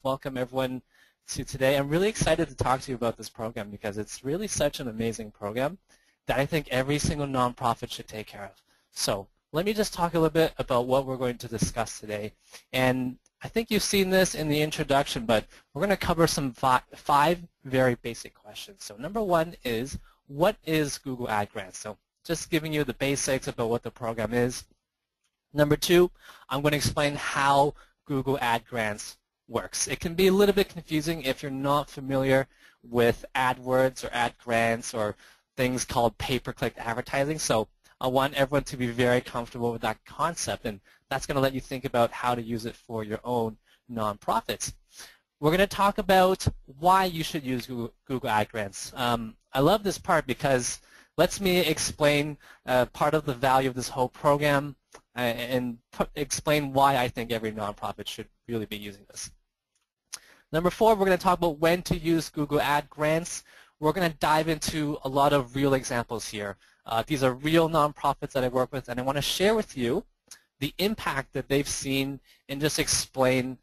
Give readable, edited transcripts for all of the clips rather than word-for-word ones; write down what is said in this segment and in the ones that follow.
welcome everyone to today. I'm really excited to talk to you about this program because it's really such an amazing program that I think every single nonprofit should take care of. So let me just talk a little bit about what we're going to discuss today. And I think you've seen this in the introduction, but we're going to cover some five very basic questions. So number one is, what is Google Ad Grants? So just giving you the basics about what the program is. Number two, I'm going to explain how Google Ad Grants works. It can be a little bit confusing if you're not familiar with AdWords or Ad Grants or things called pay-per-click advertising. So I want everyone to be very comfortable with that concept, and that's going to let you think about how to use it for your own nonprofits. We're going to talk about why you should use Google Ad Grants. I love this part because it lets me explain part of the value of this whole program and explain why I think every nonprofit should really be using this. Number four, we're going to talk about when to use Google Ad Grants. We're going to dive into a lot of real examples here. These are real nonprofits that I work with, and I want to share with you the impact that they've seen and just explain,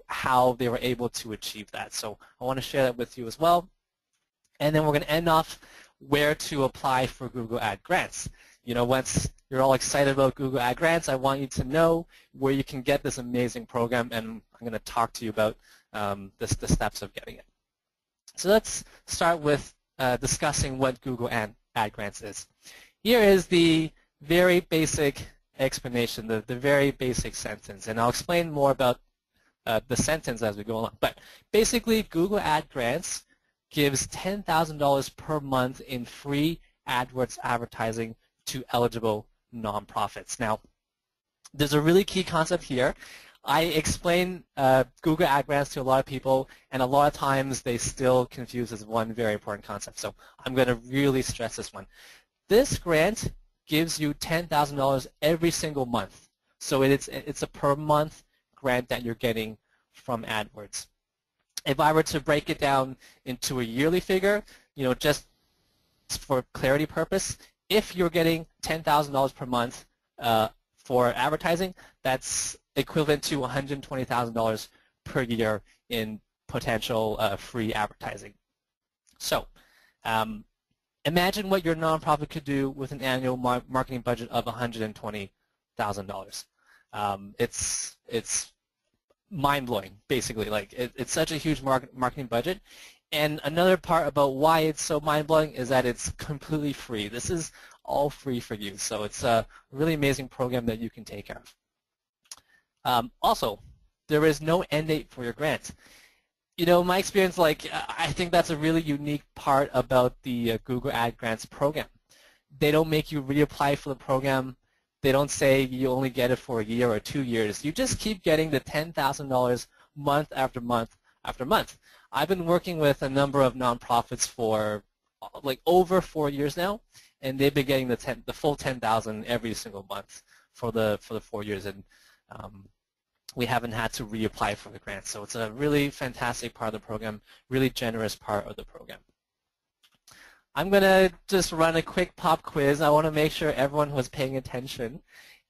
how they were able to achieve that. So I want to share that with you as well. And then we're going to end off where to apply for Google Ad Grants. Once you're all excited about Google Ad Grants, I want you to know where you can get this amazing program, and I'm going to talk to you about the steps of getting it. So let's start with discussing what Google Ad Grants is. Here is the very basic explanation, the very basic sentence, and I'll explain more about the sentence as we go along. But basically, Google Ad Grants gives $10,000 per month in free AdWords advertising to eligible nonprofits. Now, there's a really key concept here. I explain Google Ad Grants to a lot of people, and a lot of times they still confuse this one very important concept. So I'm going to really stress this one. This grant gives you $10,000 every single month. So it's a per month grant that you're getting from AdWords. If I were to break it down into a yearly figure, just for clarity purpose, if you're getting $10,000 per month for advertising, that's equivalent to $120,000 per year in potential free advertising. So imagine what your nonprofit could do with an annual marketing budget of $120,000. It's mind-blowing, basically. It's such a huge marketing budget. And another part about why it's so mind-blowing is that it's completely free. This is all free for you. So it's a really amazing program that you can take care of. Also, there is no end date for your grant. My experience, I think that's a really unique part about the Google Ad Grants program. They don't make you reapply for the program. They don't say you only get it for a year or 2 years. You just keep getting the $10,000 month after month after month. I've been working with a number of nonprofits for over 4 years now, and they've been getting the full $10,000 every single month for the 4 years, and we haven't had to reapply for the grant. So it's a really fantastic part of the program, really generous part of the program. I'm going to just run a quick pop quiz. I want to make sure everyone was paying attention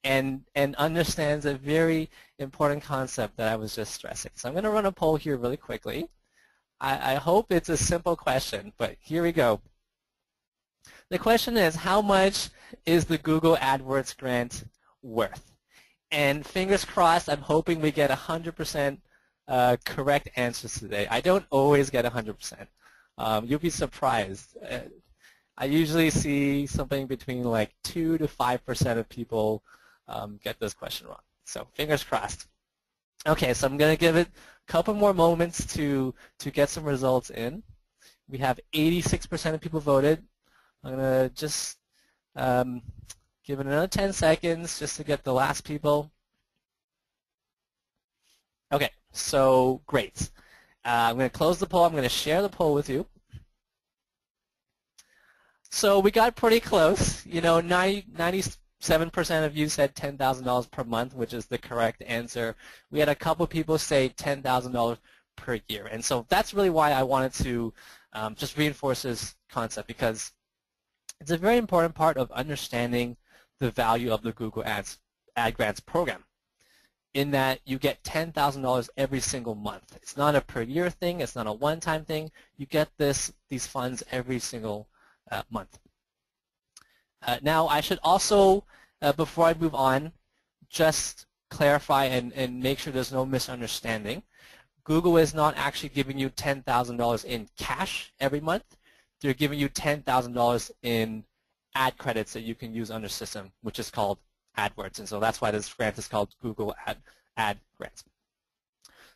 and understands a very important concept that I was just stressing. So I'm going to run a poll here really quickly. I hope it's a simple question, but here we go. The question is, how much is the Google AdWords grant worth? And fingers crossed, I'm hoping we get 100% correct answers today. I don't always get 100%. You'll be surprised. I usually see something between 2 to 5% of people get this question wrong. So fingers crossed. Okay, so I'm going to give it a couple more moments to get some results in. We have 86% of people voted. I'm going to just give it another 10 seconds just to get the last people. Okay, so great. I'm going to close the poll. I'm going to share the poll with you. So we got pretty close. 97% of you said $10,000 per month, which is the correct answer. We had a couple people say $10,000 per year. And so that's really why I wanted to just reinforce this concept, because it's a very important part of understanding the value of the Google Ad Grants program. in that you get $10,000 every single month. It's not a per year thing. It's not a one-time thing. You get these funds every single month. Now, I should also, before I move on, just clarify and make sure there's no misunderstanding. Google is not actually giving you $10,000 in cash every month. They're giving you $10,000 in ad credits that you can use on their system, which is called AdWords. And so that's why this grant is called Google Ad Grants.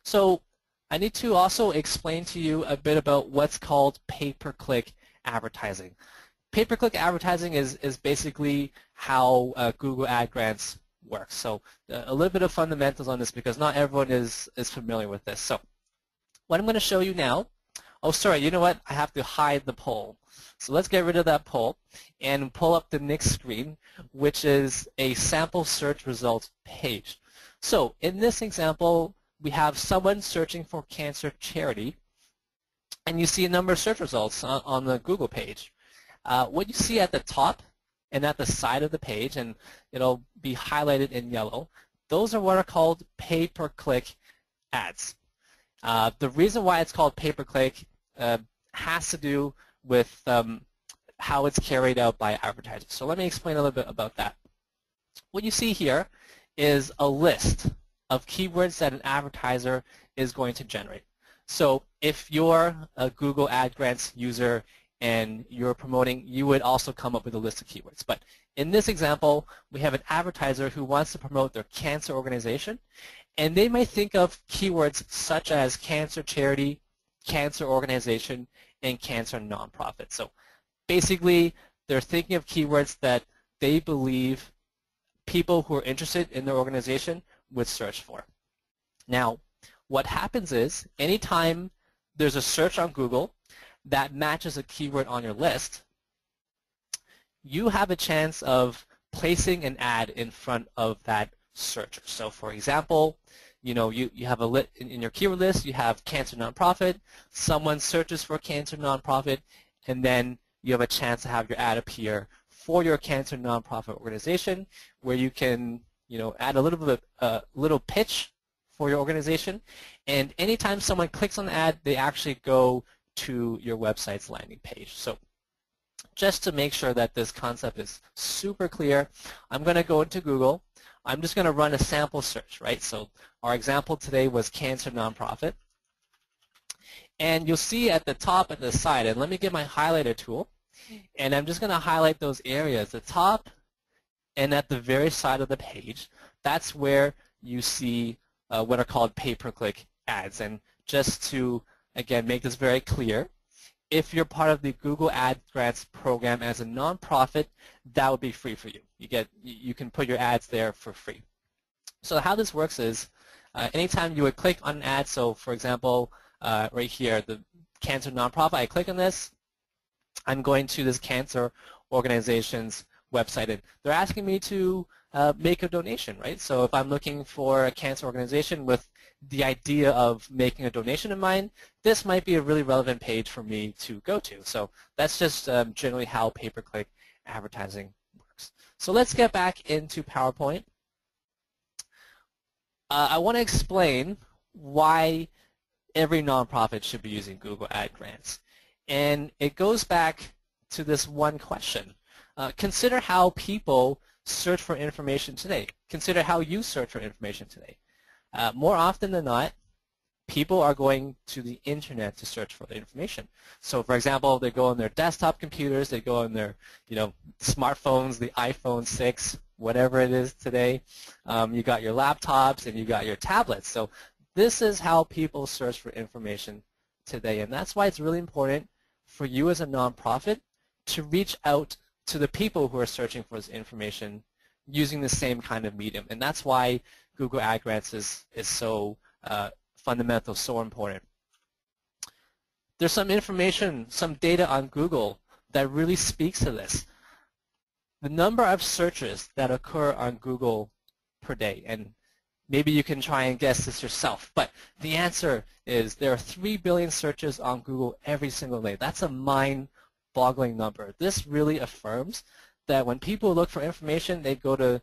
So I need to also explain to you a bit about what's called pay-per-click advertising. Pay-per-click advertising is basically how Google Ad Grants works. So a little bit of fundamentals on this because not everyone is familiar with this. So what I'm going to show you now, oh sorry, you know what? I have to hide the poll. So let's get rid of that poll and pull up the next screen, which is a sample search results page. So in this example, we have someone searching for cancer charity, and you see a number of search results on the Google page. What you see at the top and at the side of the page, and it'll be highlighted in yellow, those are what are called pay-per-click ads. The reason why it's called pay-per-click has to do with how it's carried out by advertisers. So let me explain a little bit about that. What you see here is a list of keywords that an advertiser is going to generate. So if you're a Google Ad Grants user and you're promoting, you would also come up with a list of keywords. But in this example, we have an advertiser who wants to promote their cancer organization, and they may think of keywords such as cancer charity, cancer organization, and cancer nonprofit. So basically, they're thinking of keywords that they believe people who are interested in their organization would search for. Now, what happens is, anytime there's a search on Google that matches a keyword on your list, you have a chance of placing an ad in front of that searcher. So for example, you have in your keyword list, you have cancer nonprofit, someone searches for cancer nonprofit, and then you have a chance to have your ad appear for your cancer nonprofit organization, where you can add a little bit little pitch for your organization, and anytime someone clicks on the ad, they actually go to your website's landing page. So just to make sure that this concept is super clear, I'm going to go into Google. I'm just going to run a sample search, right? So our example today was cancer nonprofit. And you'll see at the top and the side, and let me get my highlighter tool, and I'm just going to highlight those areas, the top and at the very side of the page. That's where you see what are called pay-per-click ads. And just to again, make this very clear, if you're part of the Google Ad Grants program as a nonprofit, that would be free for you. You can put your ads there for free. So how this works is, anytime you would click on an ad, so for example, right here, the cancer nonprofit, I click on this, I'm going to this cancer organization's website, and they're asking me to make a donation, right? So if I'm looking for a cancer organization with the idea of making a donation in mind, this might be a really relevant page for me to go to. So that's just generally how pay-per-click advertising works. So let's get back into PowerPoint. I want to explain why every nonprofit should be using Google Ad Grants. And it goes back to this one question. Consider how people search for information today. Consider how you search for information today. More often than not, people are going to the internet to search for the information. So for example, they go on their desktop computers, they go on their smartphones, the iPhone 6, whatever it is today. You got your laptops and you got your tablets. So this is how people search for information today, and that's why it's really important for you as a nonprofit to reach out to the people who are searching for this information using the same kind of medium. And that's why Google Ad Grants is so fundamental, so important. There's some information, some data on Google that really speaks to this. The number of searches that occur on Google per day, and maybe you can try and guess this yourself, but the answer is there are 3 billion searches on Google every single day. That's a mind-boggling number. This really affirms that when people look for information, they go to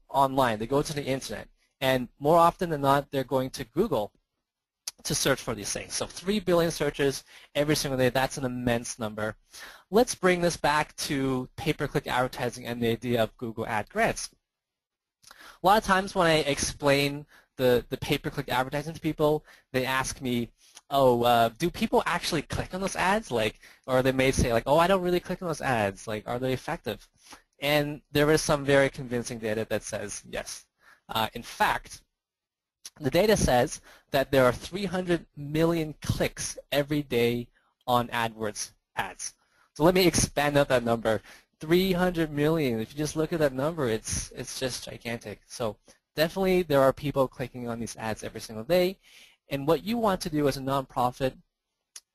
online, they go to the internet, And more often than not, they're going to Google to search for these things. So 3 billion searches every single day, that's an immense number. Let's bring this back to pay-per-click advertising and the idea of Google Ad Grants. A lot of times when I explain the pay-per-click advertising to people, they ask me, oh, do people actually click on those ads? Or they may say, oh, I don't really click on those ads. Are they effective? And there is some very convincing data that says yes. In fact, the data says that there are 300 million clicks every day on AdWords ads. So let me expand out that number. 300 million. If you just look at that number, it's just gigantic. So definitely there are people clicking on these ads every single day. And what you want to do as a nonprofit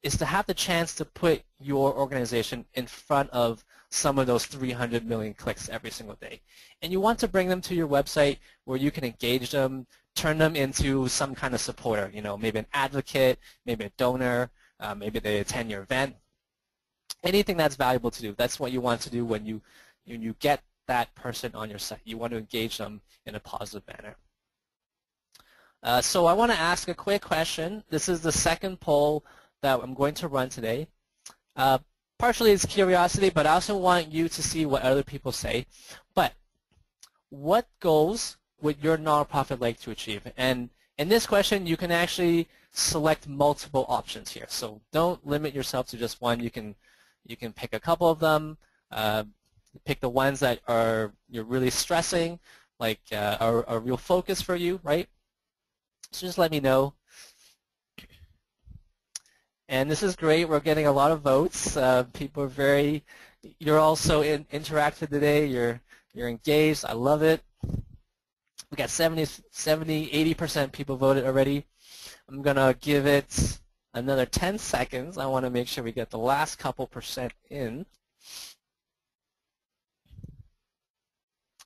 is to have the chance to put your organization in front of some of those 300 million clicks every single day. And you want to bring them to your website where you can engage them, turn them into some kind of supporter, maybe an advocate, maybe a donor, maybe they attend your event. Anything that's valuable to do, that's what you want to do when you get that person on your site. You want to engage them in a positive manner. So I want to ask a quick question. This is the second poll that I'm going to run today. Partially it's curiosity, but I also want you to see what other people say. But what goals would your nonprofit like to achieve? And in this question, you can actually select multiple options here. So don't limit yourself to just one. You can pick a couple of them. Pick the ones that you're really stressing, are a real focus for you, right? So just let me know. And this is great. We're getting a lot of votes. People are you're also interactive today. You're engaged. I love it. We got 80% people voted already. I'm going to give it another 10 seconds. I want to make sure we get the last couple percent in.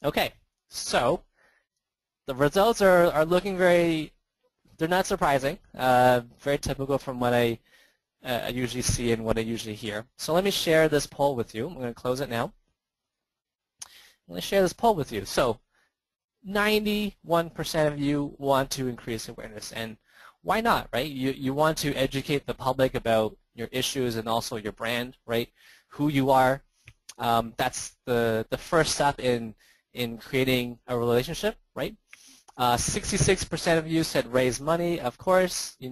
Okay, so the results are looking they're not surprising, very typical from what I usually see and what I usually hear. So let me share this poll with you. I'm going to close it now. I'm going to share this poll with you. So 91% of you want to increase awareness, and why not, right? You want to educate the public about your issues and also your brand, right? Who you are. That's the first step in creating a relationship, right? 66% of you said raise money. Of course, you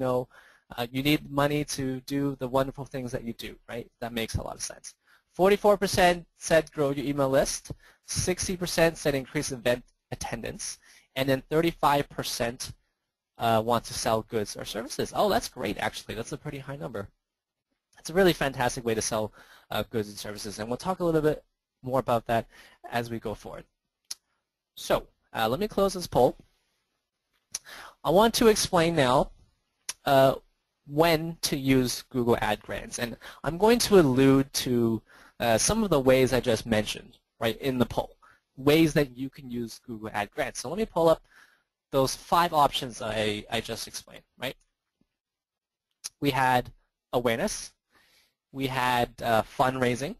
need money to do the wonderful things that you do, right? That makes a lot of sense. 44% said grow your email list. 60% said increase event attendance. And then 35% want to sell goods or services. Oh, that's great, actually. That's a pretty high number. It's a really fantastic way to sell goods and services. And we'll talk a little bit more about that as we go forward. So let me close this poll. I want to explain now when to use Google Ad Grants. And I'm going to allude to some of the ways I just mentioned, right, in the poll, ways that you can use Google Ad Grants. So let me pull up those 5 options I just explained, right? We had awareness. We had fundraising.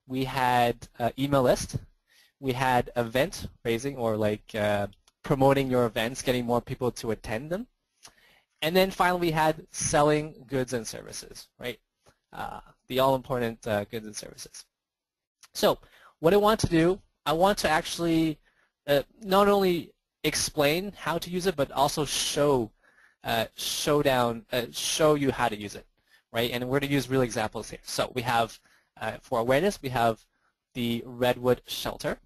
We had email list. We had event raising, or promoting your events, getting more people to attend them. And then finally we had selling goods and services, right? The all-important goods and services. So what I want to do, I want to actually not only explain how to use it, but also show you how to use it, right? And we're going to use real examples here. So we have, for awareness, we have the Redwood shelter.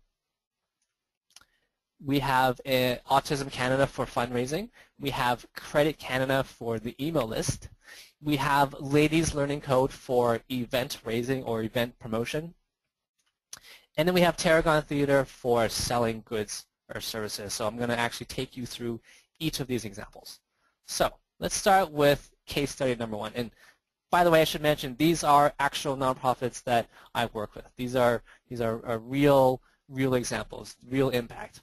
We have Autism Canada for fundraising. We have Credit Canada for the email list. We have Ladies Learning Code for event raising or event promotion. And then we have Tarragon Theater for selling goods or services. So I'm going to actually take you through each of these examples. So let's start with case study number 1. And by the way, I should mention these are actual nonprofits that I work with. These are real examples, real impact.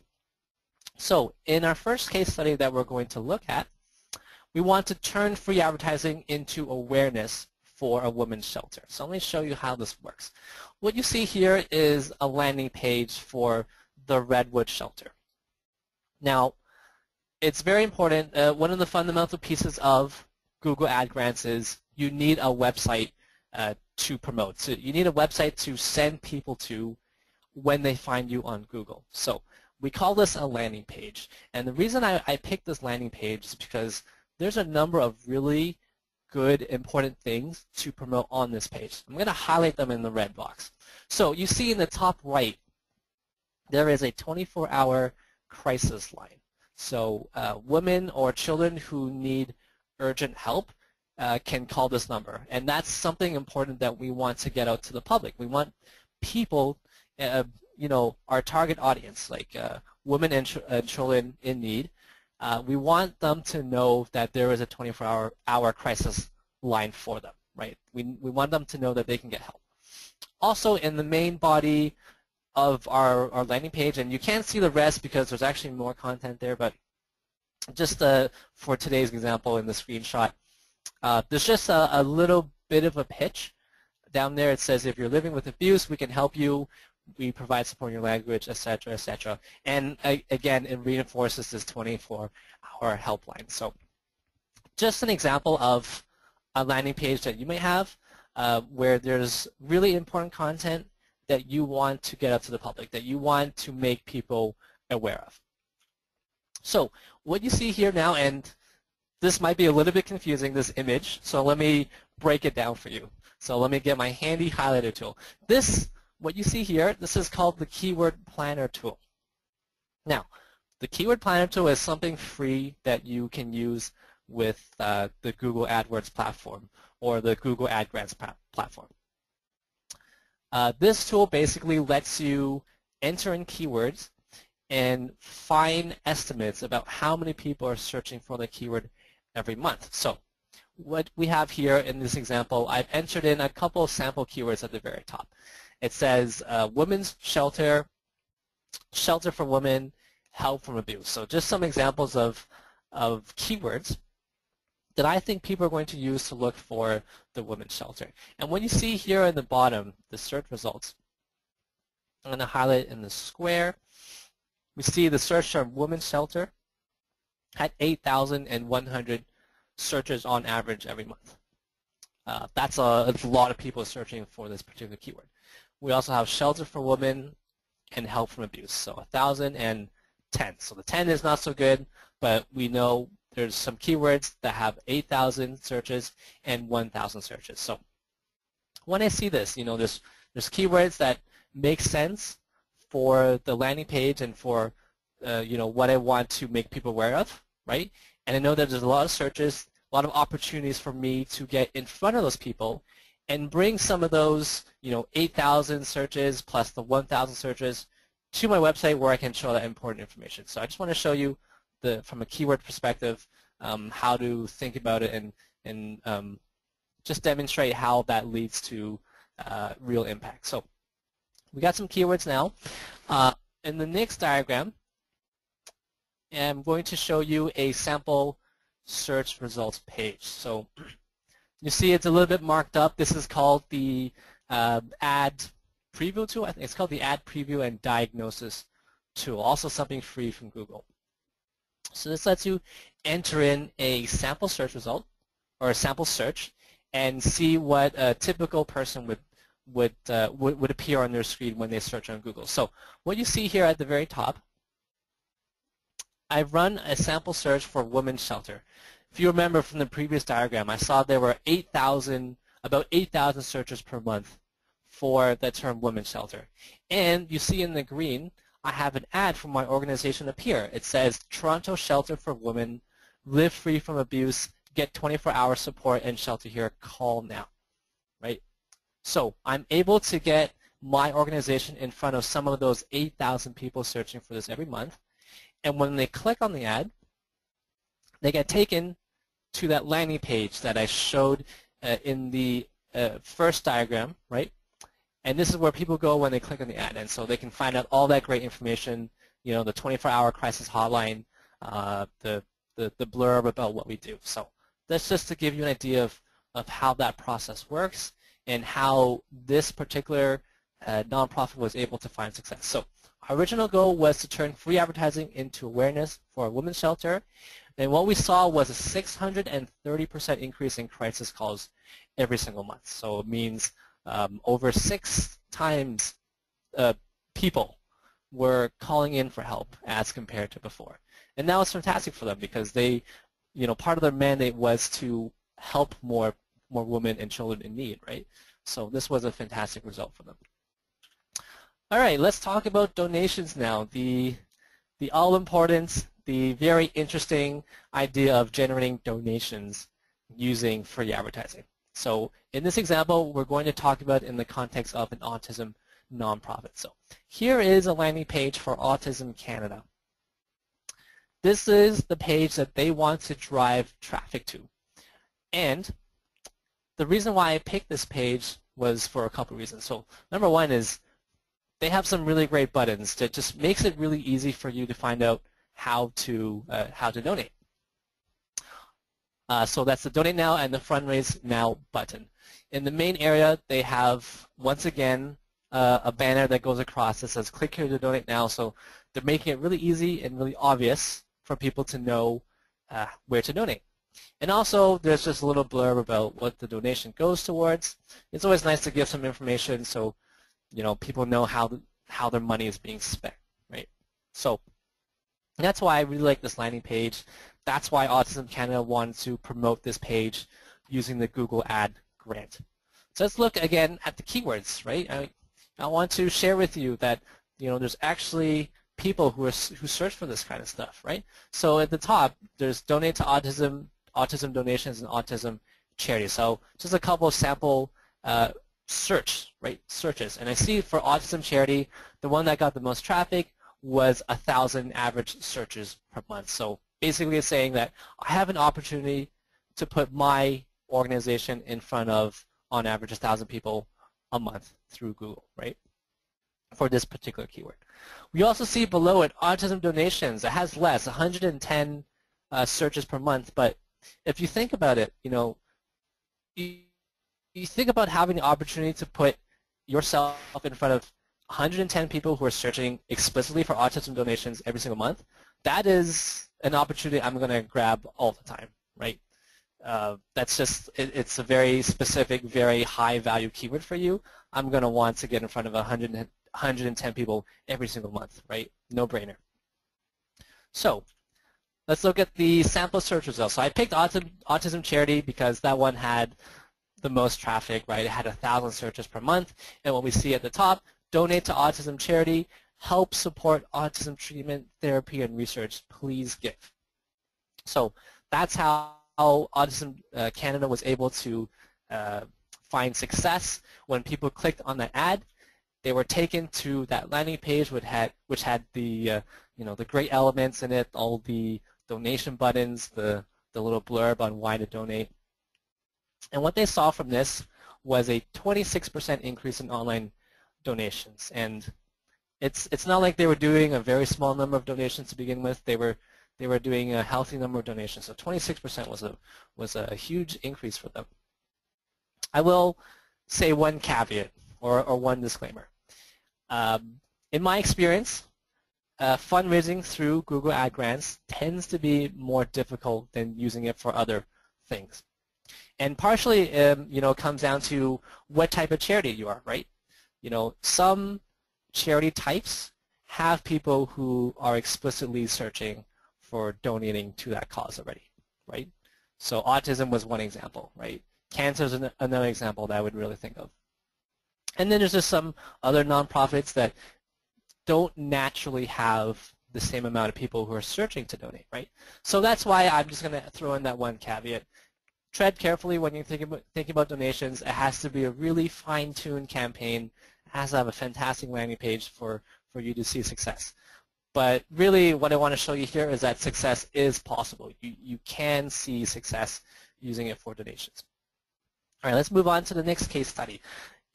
So in our first case study that we're going to look at, we want to turn free advertising into awareness for a women's shelter. So let me show you how this works. What you see here is a landing page for the Redwood shelter. Now, it's very important. One of the fundamental pieces of Google Ad Grants is you need a website to promote. So you need a website to send people to when they find you on Google. So we call this a landing page. And the reason I picked this landing page is because there's a number of really good, important things to promote on this page. I'm going to highlight them in the red box. So you see in the top right, there is a 24-hour crisis line. So women or children who need urgent help can call this number. And that's something important that we want to get out to the public. We want people, our target audience, like women and children in need, we want them to know that there is a 24-hour crisis line for them, right? We want them to know that they can get help. Also, in the main body of our landing page, and you can't see the rest because there's actually more content there, but just for today's example in the screenshot, there's just a little bit of a pitch. Down there it says, if you're living with abuse, we can help you. We provide support in your language, etc., etc. And again, it reinforces this 24-hour helpline. So just an example of a landing page that you may have where there's really important content that you want to get out to the public, that you want to make people aware of. So what you see here now, and this might be a little bit confusing, this image, so let me break it down for you. So let me get my handy highlighter tool. What you see here, this is called the Keyword Planner tool. Now, the Keyword Planner tool is something free that you can use with the Google AdWords platform or the Google Ad Grants platform. This tool basically lets you enter in keywords and find estimates about how many people are searching for the keyword every month. So what we have here in this example, I've entered in a couple of sample keywords at the very top. It says women's shelter, shelter for women, help from abuse. So just some examples of keywords that I think people are going to use to look for the women's shelter. And when you see here in the bottom, the search results, I'm going to highlight in the square. We see the search term women's shelter had 8,100 searches on average every month. That's a lot of people searching for this particular keyword. We also have shelter for women and help from abuse, so 1,010. So the 10 is not so good, but we know there's some keywords that have 8,000 searches and 1,000 searches. So when I see this, there's keywords that make sense for the landing page and for what I want to make people aware of, right? And I know that there's a lot of searches, a lot of opportunities for me to get in front of those people and bring some of those 8,000 searches plus the 1,000 searches to my website where I can show that important information. So I just want to show you from a keyword perspective how to think about it and just demonstrate how that leads to real impact. So we got some keywords now. In the next diagram, I'm going to show you a sample search results page. So you see it's a little bit marked up. This is called the ad preview tool. I think it's called the ad preview and diagnosis tool, also something free from Google. So this lets you enter in a sample search result or a sample search and see what a typical person would appear on their screen when they search on Google. So what you see here at the very top, I've run a sample search for women's shelter. If you remember from the previous diagram, I saw there were about 8,000 searches per month for the term women's shelter. And you see in the green, I have an ad from my organization appear. It says, Toronto Shelter for Women, live free from abuse, get 24-hour support and shelter here, call now, right? So I'm able to get my organization in front of some of those 8,000 people searching for this every month. And when they click on the ad, they get taken to that landing page that I showed in the first diagram, right? And this is where people go when they click on the ad. And so they can find out all that great information, the 24-hour crisis hotline, the blurb about what we do. So that's just to give you an idea of how that process works and how this particular nonprofit was able to find success. So Our original goal was to turn free advertising into awareness for a women's shelter, and what we saw was a 630% increase in crisis calls every single month. So it means over 6 times people were calling in for help as compared to before. And now it's fantastic for them because they, part of their mandate was to help more women and children in need, right? So this was a fantastic result for them. All right, let's talk about donations now. The all-important, the very interesting idea of generating donations using free advertising. So in this example, we're going to talk about in the context of an autism nonprofit. So here is a landing page for Autism Canada. This is the page that they want to drive traffic to. And the reason why I picked this page was for a couple of reasons. So number one is they have some really great buttons that just makes it really easy for you to find out how to donate. So that's the Donate Now and the Fundraise Now button. In the main area, they have, once again, a banner that goes across that says click here to donate now. So they're making it really easy and really obvious for people to know where to donate. And also there's just a little blurb about what the donation goes towards. It's always nice to give some information so people know how their money is being spent, right? So that's why I really like this landing page. That's why Autism Canada wanted to promote this page using the Google Ad grant. So let's look again at the keywords, right? I want to share with you that there's actually people who search for this kind of stuff, right? So at the top, there's donate to autism donations, and autism charity. So just a couple of sample searches. And I see for autism charity, the one that got the most traffic was 1,000 average searches per month. So basically it's saying that I have an opportunity to put my organization in front of, on average, 1,000 people a month through Google, right, for this particular keyword. We also see below it autism donations. It has less, 110 searches per month, but if you think about it, you think about having the opportunity to put yourself in front of 110 people who are searching explicitly for autism donations every single month. That is an opportunity I'm going to grab all the time, right? That's just, it's a very specific, very high value keyword for you. I'm going to want to get in front of 110 people every single month, right? No brainer. So let's look at the sample search results. So I picked autism charity because that one had the most traffic, right? It had 1,000 searches per month. And what we see at the top, donate to autism charity, help support autism treatment, therapy, and research, please give. So that's how Autism Canada was able to find success. When people clicked on that ad, they were taken to that landing page which had the the great elements in it, all the donation buttons, the little blurb on why to donate. And what they saw from this was a 26% increase in online donations. And it's not like they were doing a very small number of donations to begin with. They were doing a healthy number of donations. So 26% was a huge increase for them. I will say one caveat or one disclaimer. In my experience, fundraising through Google Ad grants tends to be more difficult than using it for other things. And partially, it comes down to what type of charity you are, right? Some charity types have people who are explicitly searching for donating to that cause already, right? So autism was one example, right? Cancer is another example that I would really think of. And then there's just some other nonprofits that don't naturally have the same amount of people who are searching to donate, right? So that's why I'm just going to throw in that one caveat. Tread carefully when you're thinking about donations. It has to be a really fine-tuned campaign. It has to have a fantastic landing page for you to see success. But really what I want to show you here is that success is possible. You can see success using it for donations. All right, let's move on to the next case study.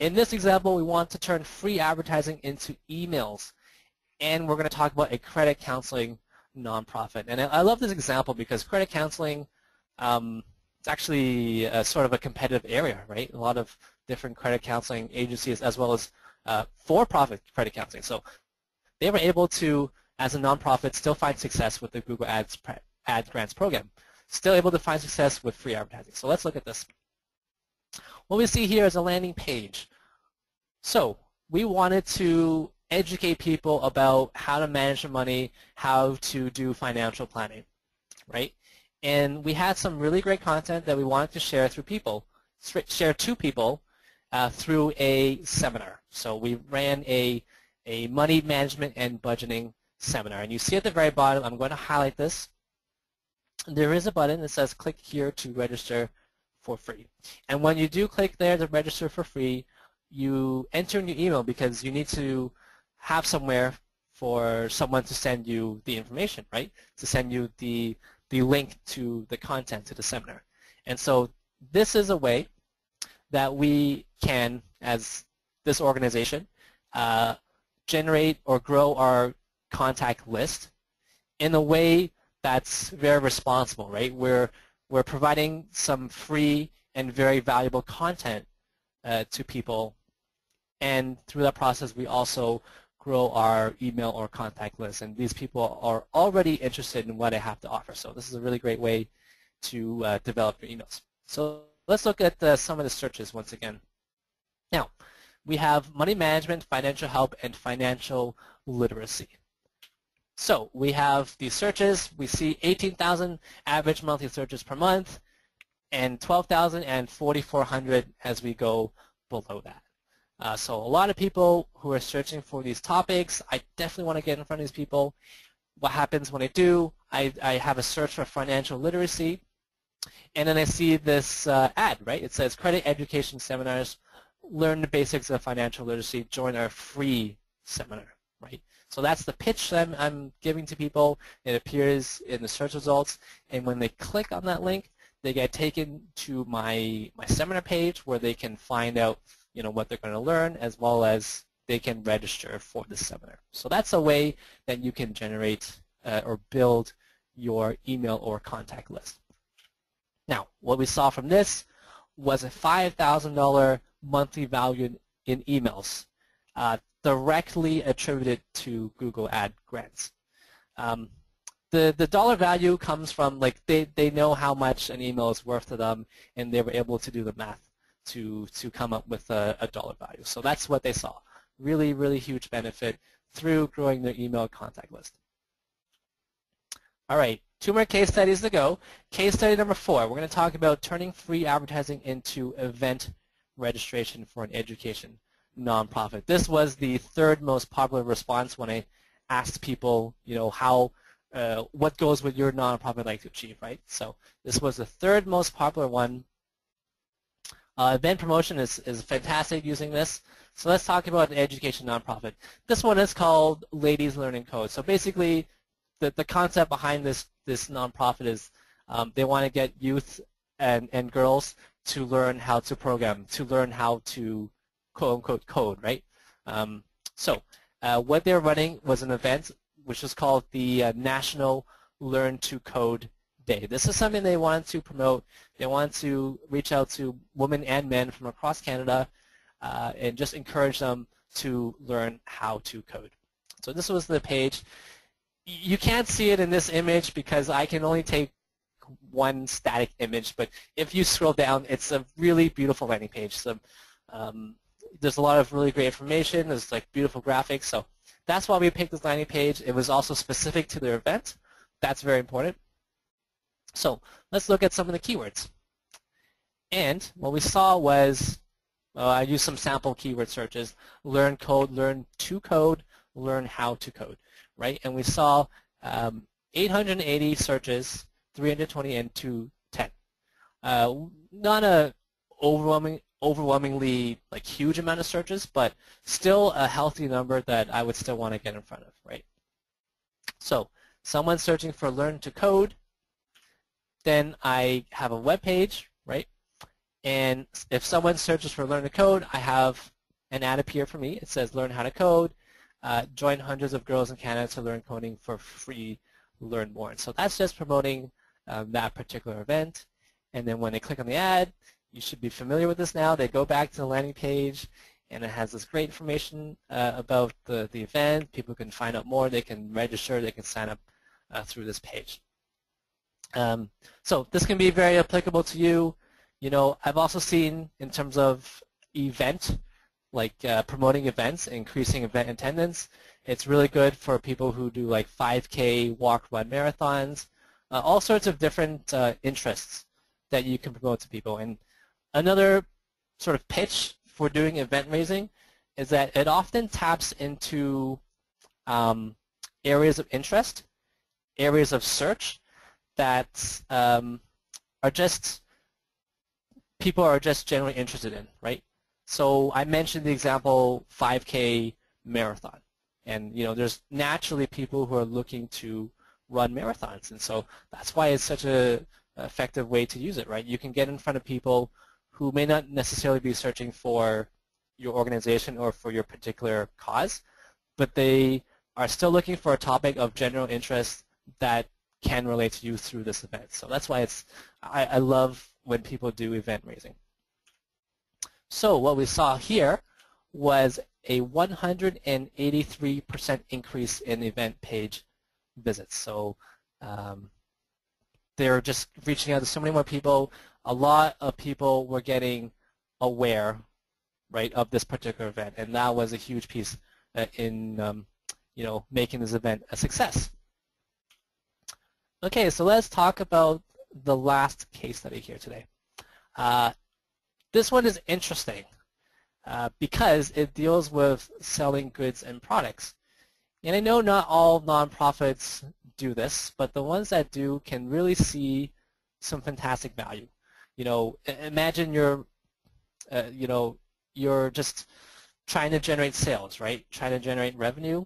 In this example, we want to turn free advertising into emails. And we're going to talk about a credit counseling nonprofit. And I love this example because credit counseling, it's actually sort of a competitive area, right? A lot of different credit counseling agencies as well as for-profit credit counseling. So they were able to, as a nonprofit, still find success with the Google Ads Ad Grants program. Still able to find success with free advertising. So let's look at this. What we see here is a landing page. So we wanted to educate people about how to manage their money, how to do financial planning, right? And we had some really great content that we wanted to share to people through a seminar. So we ran a money management and budgeting seminar. And you see at the very bottom, I'm going to highlight this. There is a button that says click here to register for free. And when you do click there to register for free, you enter in your email because you need to have somewhere for someone to send you the information, right? To send you the link to the content, to the seminar. And so this is a way that we can, as this organization, generate or grow our contact list in a way that's very responsible, right? We're providing some free and very valuable content to people, and through that process we also grow our email or contact list, and these people are already interested in what I have to offer. So this is a really great way to develop your emails. So let's look at some of the searches once again. Now, we have money management, financial help, and financial literacy. So we have these searches. We see 18,000 average monthly searches per month and 12,000 and 4,400 as we go below that. So a lot of people who are searching for these topics, I definitely want to get in front of these people. What happens when I do? I have a search for financial literacy, and then I see this ad, right? It says credit education seminars, learn the basics of financial literacy, join our free seminar, right? So that's the pitch that I'm giving to people. It appears in the search results, and when they click on that link, they get taken to my seminar page where they can find out, you know, what they're going to learn, as well as they can register for the seminar. So that's a way that you can generate or build your email or contact list. Now, what we saw from this was a $5,000 monthly value in emails directly attributed to Google Ad Grants. The dollar value comes from, like, they know how much an email is worth to them, and they were able to do the math to come up with a dollar value. So that's what they saw. Really, really huge benefit through growing their email contact list. All right, 2 more case studies to go. Case study number 4, we're going to talk about turning free advertising into event registration for an education nonprofit. This was the 3rd most popular response when I asked people, you know, how what goals would your nonprofit like to achieve, right? So this was the 3rd most popular one. Event promotion is fantastic using this. So let's talk about an education nonprofit. This one is called Ladies Learning Code. So basically, the concept behind this nonprofit is they want to get youth and girls to learn how to program, to learn how to quote-unquote code, right? So what they're running was an event which is called the National Learn to Code Day. This is something they wanted to promote. They wanted to reach out to women and men from across Canada and just encourage them to learn how to code. So this was the page. You can't see it in this image because I can only take one static image, but if you scroll down, it's a really beautiful landing page. So there's a lot of really great information. There's like beautiful graphics. So that's why we picked this landing page. It was also specific to their event. That's very important. So let's look at some of the keywords. And what we saw was, I used some sample keyword searches: learn code, learn to code, learn how to code, right? And we saw 880 searches, 320 and 210. Not a overwhelmingly like huge amount of searches, but still a healthy number that I would still want to get in front of, right? So someone searching for learn to code, then I have a web page, right? And if someone searches for learn to code, I have an ad appear for me. It says learn how to code, join hundreds of girls in Canada to learn coding for free, learn more. And so that's just promoting that particular event. And then when they click on the ad, you should be familiar with this now. They go back to the landing page, and it has this great information about the event. People can find out more, they can register, they can sign up through this page. So this can be very applicable to you. You know, I've also seen in terms of event, like promoting events, increasing event attendance. It's really good for people who do like 5K walk, run marathons, all sorts of different interests that you can promote to people. And another sort of pitch for doing event raising is that it often taps into areas of interest, areas of search that are just people are just generally interested in, right? So I mentioned the example 5K marathon, and you know there's naturally people who are looking to run marathons, and so that's why it's such a effective way to use it, right? You can get in front of people who may not necessarily be searching for your organization or for your particular cause, but they are still looking for a topic of general interest that can relate to you through this event. So that's why I love when people do event raising. So what we saw here was a 183% increase in event page visits. So they're just reaching out to so many more people. A lot of people were getting aware, right, of this particular event, and that was a huge piece in you know, making this event a success. Okay, so let's talk about the last case study here today. This one is interesting because it deals with selling goods and products. And I know not all nonprofits do this, but the ones that do can really see some fantastic value. You know, imagine you're just trying to generate sales, right? Trying to generate revenue,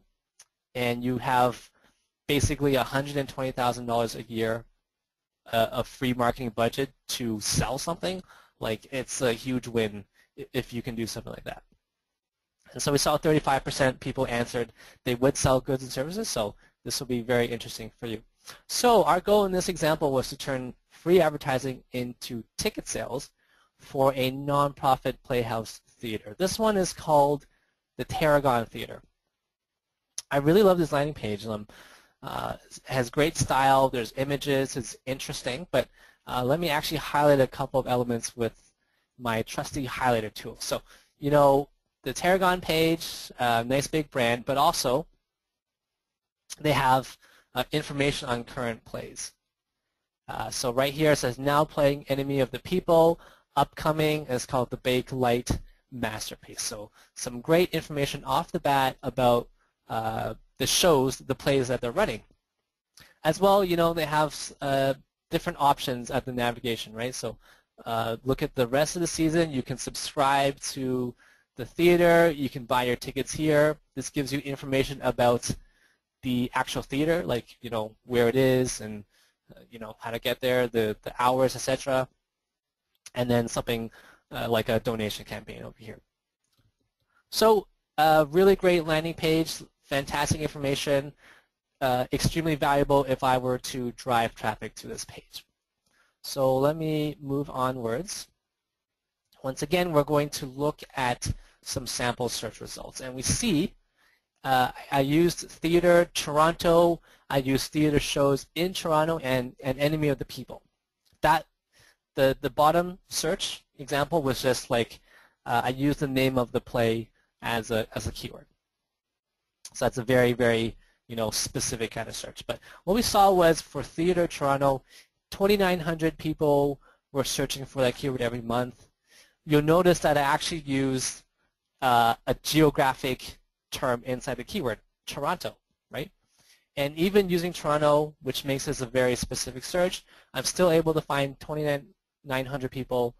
and you have basically $120,000 a year of free marketing budget to sell something. Like, it's a huge win if you can do something like that. And so we saw 35% people answered they would sell goods and services, so this will be very interesting for you. So our goal in this example was to turn free advertising into ticket sales for a nonprofit playhouse theater. This one is called the Tarragon Theater. I really love this landing page. It has great style, there's images, it's interesting, but let me actually highlight a couple of elements with my trusty highlighter tool. So, you know, the Tarragon page, nice big brand, but also they have information on current plays. So right here it says now playing Enemy of the People, upcoming is called the Bake Light Masterpiece. So some great information off the bat about the shows, the plays that they're running. As well, you know, they have different options at the navigation, right? So look at the rest of the season. You can subscribe to the theater. You can buy your tickets here. This gives you information about the actual theater, like, you know, where it is and, you know, how to get there, the hours, etc. And then something like a donation campaign over here. So really great landing page, fantastic information, extremely valuable if I were to drive traffic to this page. So let me move onwards. Once again, we're going to look at some sample search results. And we see I used Theater Toronto, I used theater shows in Toronto, and Enemy of the People. That the bottom search example was just like I used the name of the play as a keyword. So that's a very, very, you know, specific kind of search. But what we saw was for Theater Toronto, 2,900 people were searching for that keyword every month. You'll notice that I actually used a geographic term inside the keyword, Toronto, right? And even using Toronto, which makes this a very specific search, I'm still able to find 2,900 people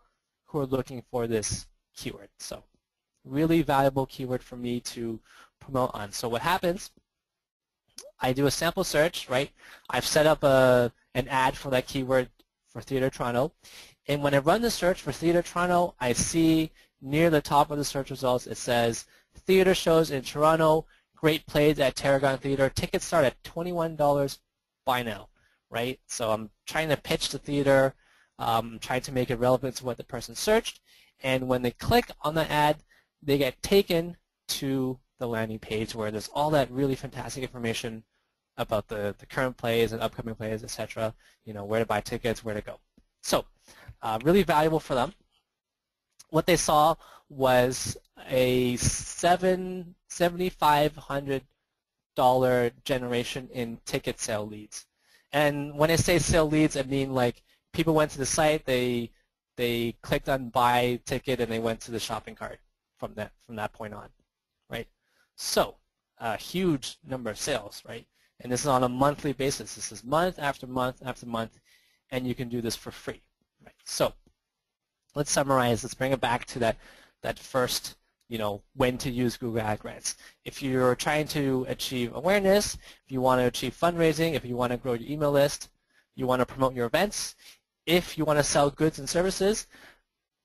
who are looking for this keyword. So really valuable keyword for me to promote on. So what happens, I do a sample search, right? I've set up an ad for that keyword for Theater Toronto. And when I run the search for Theater Toronto, I see near the top of the search results, it says, theater shows in Toronto, great plays at Tarragon Theater. Tickets start at $21 buy now, right? So I'm trying to pitch the theater, trying to make it relevant to what the person searched. And when they click on the ad, they get taken to the landing page where there's all that really fantastic information about the current plays and upcoming plays, etc. Where to buy tickets, where to go. So really valuable for them. What they saw was a $7,500 generation in ticket sale leads. And when I say sale leads, I mean like people went to the site, they clicked on buy ticket, and they went to the shopping cart from that point on, right? So a huge number of sales, right? And this is on a monthly basis. This is month after month after month, and you can do this for free, right? So let's summarize. Let's bring it back to that first, when to use Google Ad Grants. If you're trying to achieve awareness, if you want to achieve fundraising, if you want to grow your email list, you want to promote your events, if you want to sell goods and services,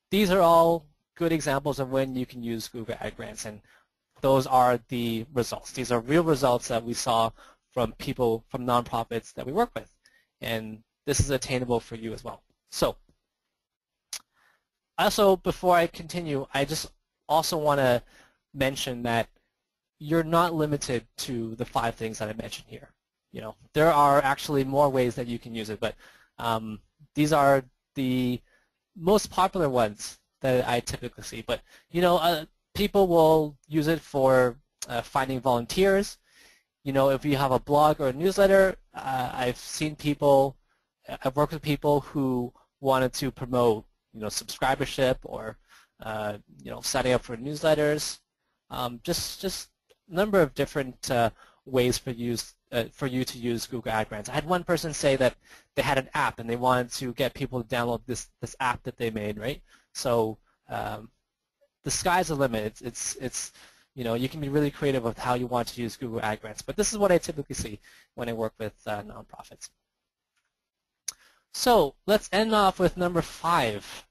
these are all good examples of when you can use Google Ad Grants, and those are the results. These are real results that we saw from people, from nonprofits that we work with, and this is attainable for you as well. So also, before I continue, I just also want to mention that you're not limited to the 5 things that I mentioned here. There are actually more ways that you can use it, but these are the most popular ones that I typically see. But people will use it for finding volunteers. If you have a blog or a newsletter, I've worked with people who wanted to promote subscribership or setting up for newsletters. Just a number of different ways for you to use Google Ad Grants. I had one person say that they had an app and they wanted to get people to download this app that they made, right? So the sky's the limit. It's you can be really creative with how you want to use Google Ad Grants, but this is what I typically see when I work with nonprofits. So let's end off with number 5.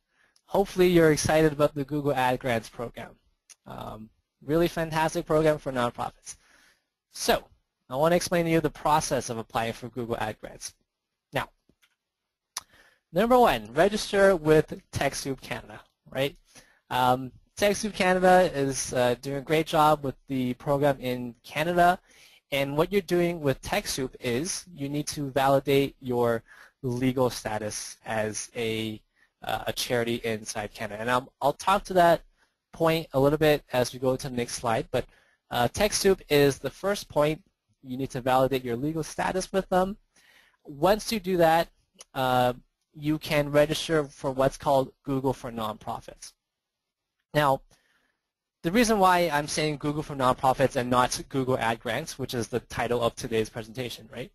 Hopefully you're excited about the Google Ad Grants program. Really fantastic program for nonprofits. So I want to explain to you the process of applying for Google Ad Grants. Now, number 1, register with TechSoup Canada, right? TechSoup Canada is doing a great job with the program in Canada, and what you're doing with TechSoup is you need to validate your legal status as a charity inside Canada. And I'll talk to that point a little bit as we go to the next slide, but TechSoup is the first point. You need to validate your legal status with them. Once you do that, you can register for what's called Google for Nonprofits. Now, the reason why I'm saying Google for Nonprofits and not Google Ad Grants, which is the title of today's presentation, right?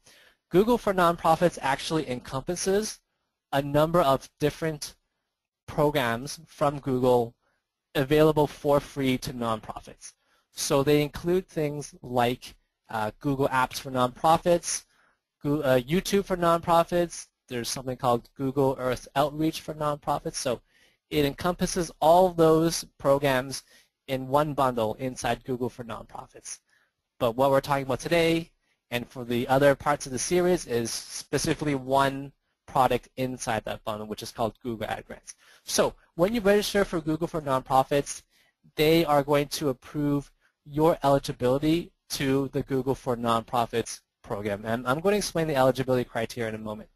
Google for Nonprofits actually encompasses a number of different programs from Google available for free to nonprofits. So they include things like Google Apps for Nonprofits, YouTube for Nonprofits. There's something called Google Earth Outreach for Nonprofits. So it encompasses all those programs in one bundle inside Google for Nonprofits. But what we're talking about today and for the other parts of the series is specifically one product inside that bundle, which is called Google Ad Grants. So when you register for Google for Nonprofits, they are going to approve your eligibility to the Google for Nonprofits program. And I'm going to explain the eligibility criteria in a moment.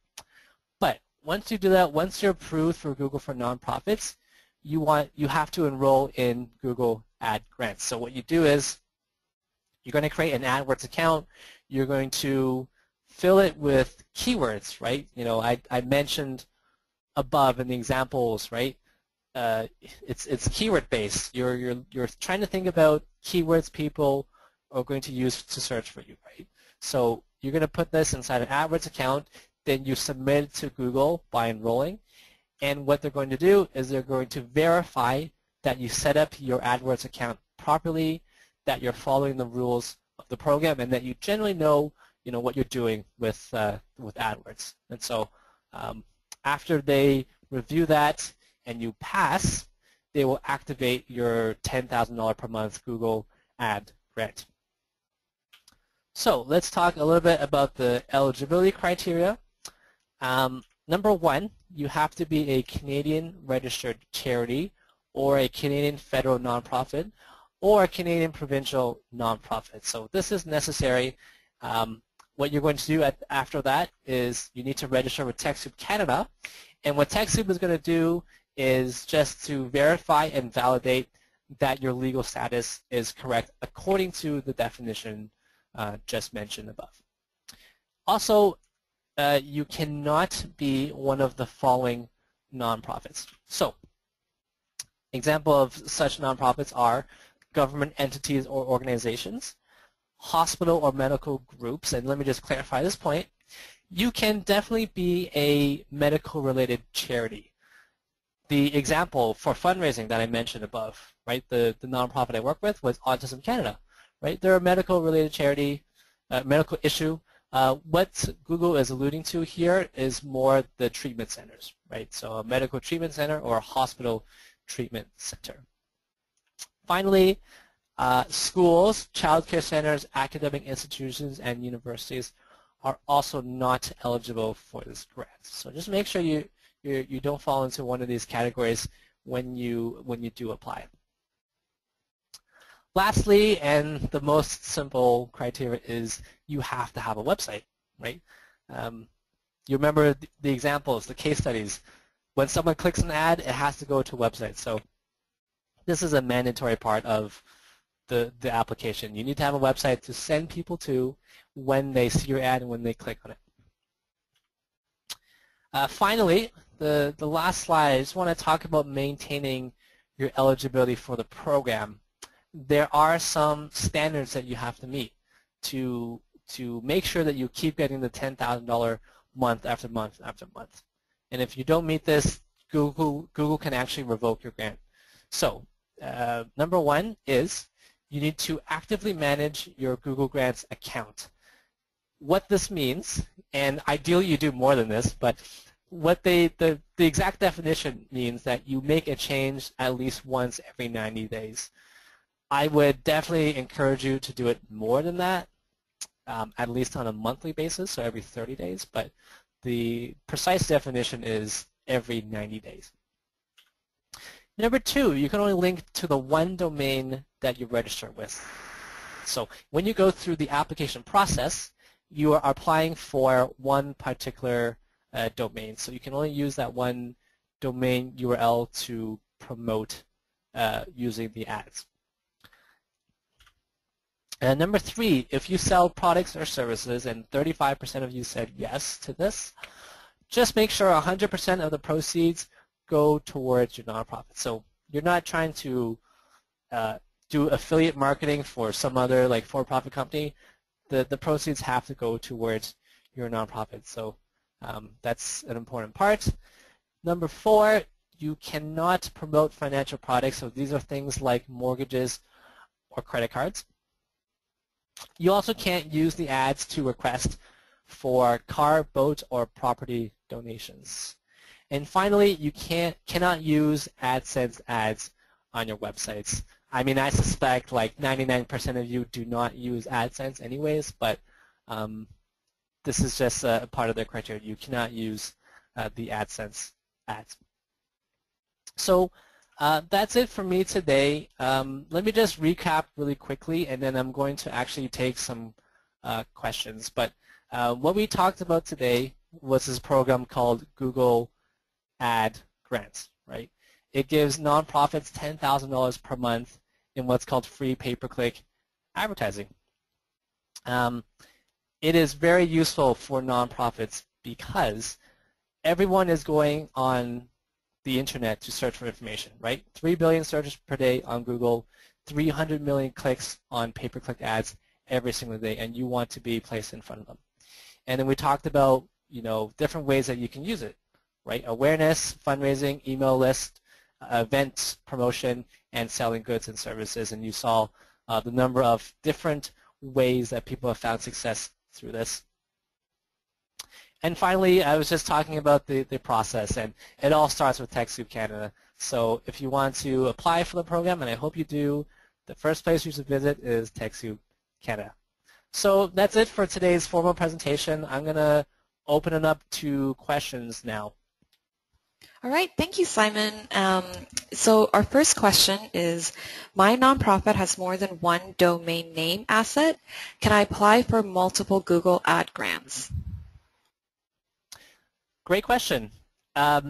But once you do that, once you're approved for Google for Nonprofits, you have to enroll in Google Ad Grants. So what you do is you're going to create an AdWords account. You're going to fill it with keywords, right? I mentioned above in the examples, right? It's keyword based. You're trying to think about keywords people are going to use to search for you, right? So you're going to put this inside an AdWords account. Then you submit it to Google by enrolling. And what they're going to do is they're going to verify that you set up your AdWords account properly, that you're following the rules of the program, and that you generally know what you're doing with AdWords. And so after they review that and you pass, they will activate your $10,000 per month Google Ad Grant. So let's talk a little bit about the eligibility criteria. Number 1, you have to be a Canadian registered charity or a Canadian federal nonprofit, or a Canadian provincial nonprofit. So this is necessary. What you're going to do after that is you need to register with TechSoup Canada, and what TechSoup is going to do is just to verify and validate that your legal status is correct according to the definition just mentioned above. Also, you cannot be one of the following nonprofits. So, example of such nonprofits are government entities or organizations, hospital or medical groups, and let me just clarify this point. You can definitely be a medical-related charity. The example for fundraising that I mentioned above, right, the nonprofit I work with was Autism Canada, right? They're a medical-related charity, medical issue. What Google is alluding to here is more the treatment centers, right? So a medical treatment center or a hospital treatment center. Finally, schools, childcare centers, academic institutions, and universities are also not eligible for this grant. So just make sure you don't fall into one of these categories when you do apply. Lastly, and the most simple criteria is you have to have a website, right? You remember the examples, the case studies. When someone clicks an ad, it has to go to a website. So this is a mandatory part of the application. You need to have a website to send people to when they see your ad and when they click on it. Finally, the last slide, I just want to talk about maintaining your eligibility for the program. There are some standards that you have to meet to make sure that you keep getting the $10,000 month after month after month. And if you don't meet this, Google can actually revoke your grant. So number one is you need to actively manage your Google Grants account. What this means, and ideally you do more than this, but what the exact definition means that you make a change at least once every 90 days. I would definitely encourage you to do it more than that, at least on a monthly basis, so every 30 days, but the precise definition is every 90 days. Number two, you can only link to the one domain that you register with. So when you go through the application process, you are applying for one particular domain. So you can only use that one domain URL to promote using the ads. And number three, if you sell products or services, and 35% of you said yes to this, just make sure 100% of the proceeds go towards your nonprofit. So you're not trying to do affiliate marketing for some other like for-profit company. The proceeds have to go towards your nonprofit. So that's an important part. Number four, you cannot promote financial products. So these are things like mortgages or credit cards. You also can't use the ads to request for car, boat, or property donations. And finally, you cannot use AdSense ads on your websites. I mean, I suspect like 99% of you do not use AdSense anyways, but this is just a part of the criteria. You cannot use the AdSense ads. So that's it for me today. Let me just recap really quickly, and then I'm going to actually take some questions. But what we talked about today was this program called Google Ad Grants, right? It gives nonprofits $10,000 per month in what's called free pay-per-click advertising. It is very useful for nonprofits because everyone is going on the internet to search for information, right? 3 billion searches per day on Google, 300 million clicks on pay-per-click ads every single day, and you want to be placed in front of them. And then we talked about, different ways that you can use it, right? Awareness, fundraising, email list, event promotion, and selling goods and services. And you saw the number of different ways that people have found success through this. And finally, I was just talking about the process, and it all starts with TechSoup Canada. So if you want to apply for the program, and I hope you do, the first place you should visit is TechSoup Canada. So that's it for today's formal presentation. I'm going to open it up to questions now. All right, thank you, Simon. So our first question is, my nonprofit has more than one domain name asset. Can I apply for multiple Google Ad grants? Great question. Yeah,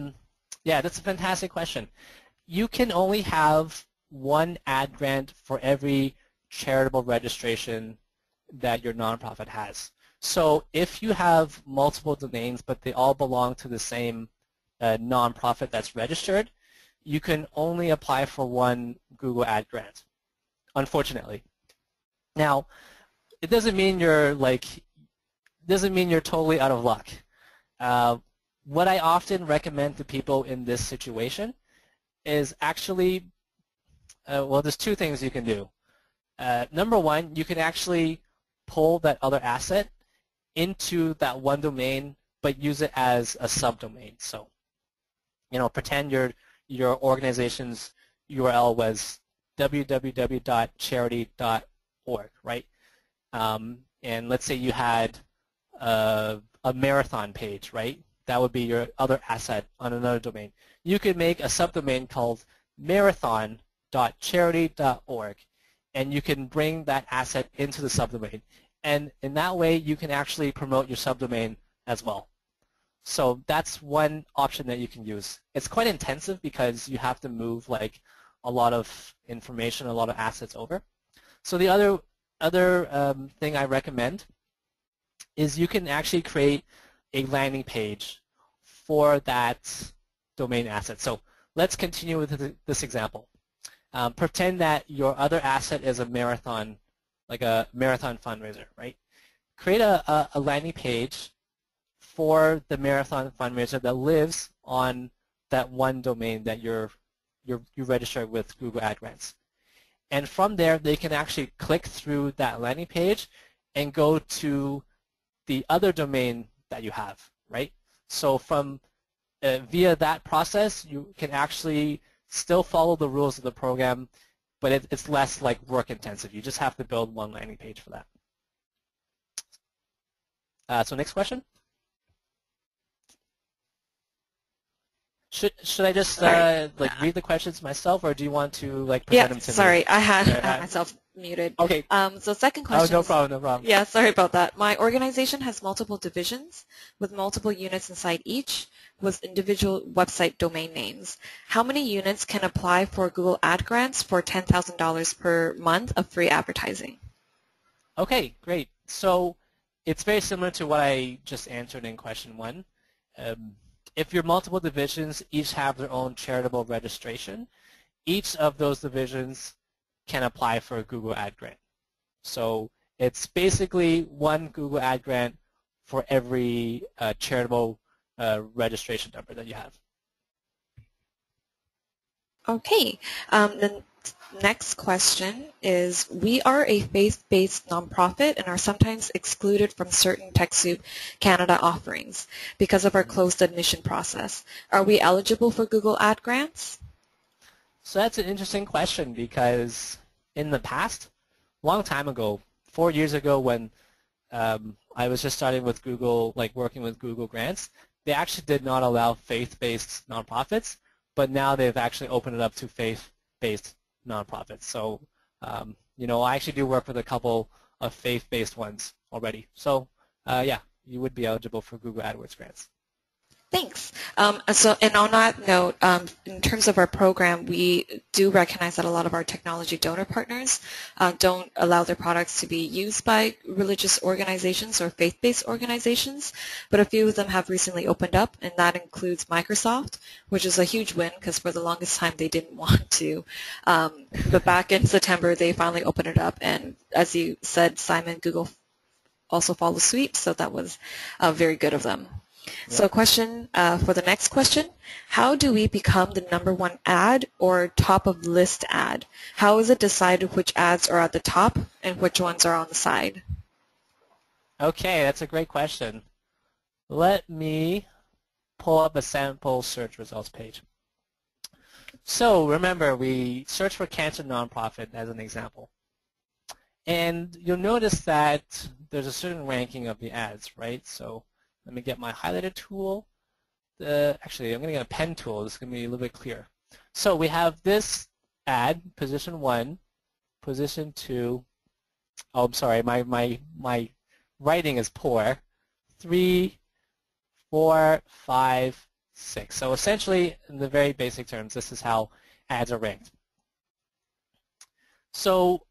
that's a fantastic question. You can only have one ad grant for every charitable registration that your nonprofit has. So if you have multiple domains but they all belong to the same nonprofit that's registered, you can only apply for one Google Ad grant, unfortunately. Now, it doesn't mean you're totally out of luck. What I often recommend to people in this situation is actually, well, there's two things you can do. Number one, you can actually pull that other asset into that one domain, but use it as a subdomain. So, pretend your organization's URL was www.charity.org, right? And let's say you had a marathon page, right? That would be your other asset on another domain. You could make a subdomain called marathon.charity.org, and you can bring that asset into the subdomain. And in that way, you can actually promote your subdomain as well. So that's one option that you can use. It's quite intensive because you have to move like a lot of information, a lot of assets over. So the other thing I recommend is you can actually create a landing page for that domain asset. So let's continue with this example. Pretend that your other asset is a marathon, like a marathon fundraiser, right? Create a landing page for the marathon fundraiser that lives on that one domain that you registered with Google Ad Grants. And from there, they can actually click through that landing page and go to the other domain that you have, right? So from via that process, you can actually still follow the rules of the program, but it's less like work intensive. You just have to build one landing page for that. So next question. Should I just like read the questions myself, or do you want to like present them to me? Sorry, I had myself muted. Okay. So second question. Oh, no problem, no problem. Yeah, sorry about that. My organization has multiple divisions with multiple units inside each with individual website domain names. How many units can apply for Google Ad Grants for $10,000 per month of free advertising? Okay, great. So it's very similar to what I just answered in question one. If your multiple divisions each have their own charitable registration, each of those divisions can apply for a Google Ad Grant. So it's basically one Google Ad Grant for every charitable registration number that you have. Okay. The next question is, we are a faith-based nonprofit and are sometimes excluded from certain TechSoup Canada offerings because of our closed admission process. Are we eligible for Google Ad Grants? So that's an interesting question because in the past, long time ago, 4 years ago when I was just starting with Google, like working with Google Grants, they actually did not allow faith-based nonprofits, but now they've actually opened it up to faith-based nonprofits. So, I actually do work with a couple of faith-based ones already. So, yeah, you would be eligible for Google AdWords grants. Thanks. And on that note, in terms of our program, we do recognize that a lot of our technology donor partners don't allow their products to be used by religious organizations or faith-based organizations, but a few of them have recently opened up, and that includes Microsoft, which is a huge win because for the longest time they didn't want to. But back in September, they finally opened it up, and as you said, Simon, Google also followed suit, so that was very good of them. So question for the next question, how do we become the #1 ad or top of list ad? How is it decided which ads are at the top and which ones are on the side? Okay, that's a great question. Let me pull up a sample search results page. So remember, we search for cancer nonprofit as an example. And you'll notice that there's a certain ranking of the ads, right? So let me get my highlighter tool. actually, I'm going to get a pen tool. This is going to be a little bit clearer. So we have this ad, position 1, position 2. Oh, I'm sorry, my writing is poor. 3, 4, 5, 6. So essentially, in the very basic terms, this is how ads are ranked. So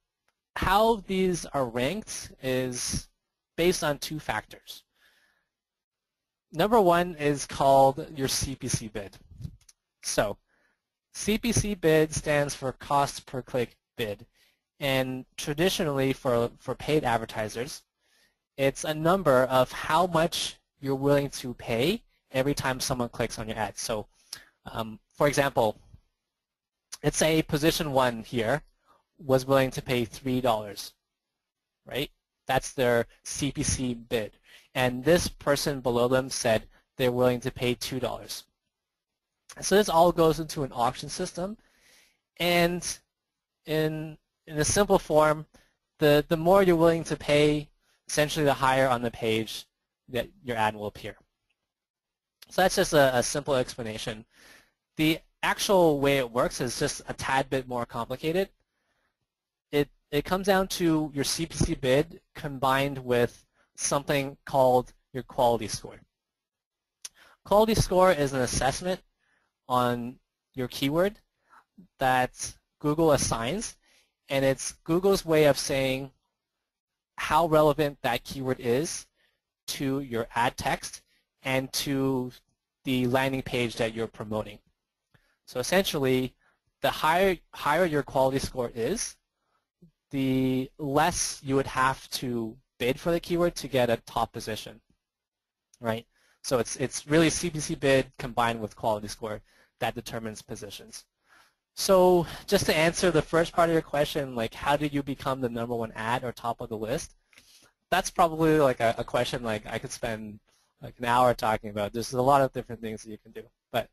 how these are ranked is based on 2 factors. Number 1 is called your CPC bid. So CPC bid stands for cost per click bid. And traditionally for paid advertisers, it's a number of how much you're willing to pay every time someone clicks on your ad. So for example, let's say position 1 here was willing to pay $3, right? That's their CPC bid. And this person below them said they're willing to pay $2. So this all goes into an auction system. And in a simple form, the more you're willing to pay, essentially the higher on the page that your ad will appear. So that's just a simple explanation. The actual way it works is just a tad bit more complicated. It comes down to your CPC bid combined with something called your quality score. Quality score is an assessment on your keyword that Google assigns, and it's Google's way of saying how relevant that keyword is to your ad text and to the landing page that you're promoting. So essentially, the higher your quality score is, the less you would have to bid for the keyword to get a top position, right? So it's really CPC bid combined with quality score that determines positions. So just to answer the first part of your question, like how do you become the #1 ad or top of the list? That's probably like a question like I could spend like an hour talking about. There's a lot of different things that you can do. But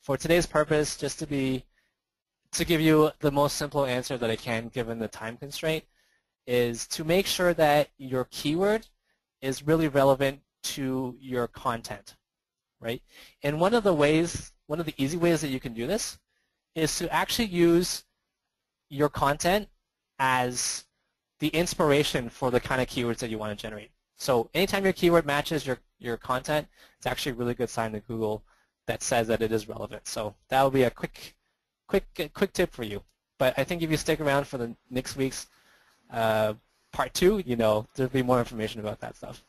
for today's purpose, just to give you the most simple answer that I can given the time constraint, is to make sure that your keyword is really relevant to your content, right? And one of the easy ways that you can do this is to actually use your content as the inspiration for the kind of keywords that you want to generate. So anytime your keyword matches your content, it's actually a really good sign to Google that says that it is relevant. So that would be a quick tip for you. But I think if you stick around for the next week's part 2, there'll be more information about that stuff.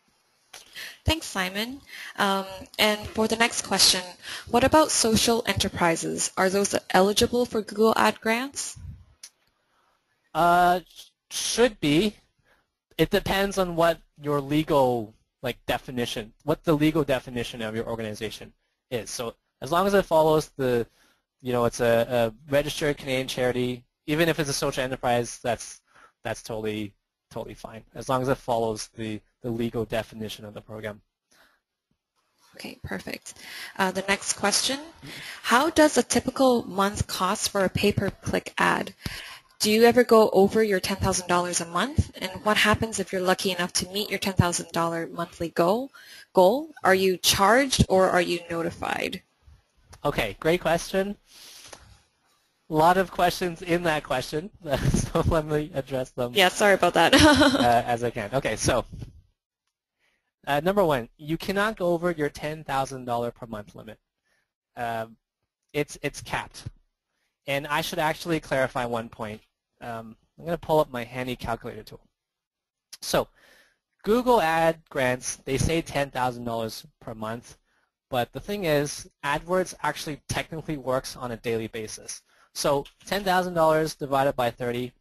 Thanks, Simon. And for the next question, what about social enterprises? Are those eligible for Google Ad grants? Should be. It depends on what your legal definition, what the legal definition of your organization is. So as long as it follows it's a registered Canadian charity, even if it's a social enterprise, that's totally fine, as long as it follows the legal definition of the program. Okay, perfect. The next question, how does a typical month cost for a pay-per-click ad? Do you ever go over your $10,000 a month? And what happens if you're lucky enough to meet your $10,000 monthly goal? Are you charged or are you notified? Okay, great question. A lot of questions in that question, so let me address them. Yeah, sorry about that. As I can. Okay, so number 1, you cannot go over your $10,000 per month limit. It's capped. And I should actually clarify one point. I'm going to pull up my handy calculator tool. So Google Ad grants, they say $10,000 per month, but the thing is AdWords actually technically works on a daily basis. So $10,000 divided by 30,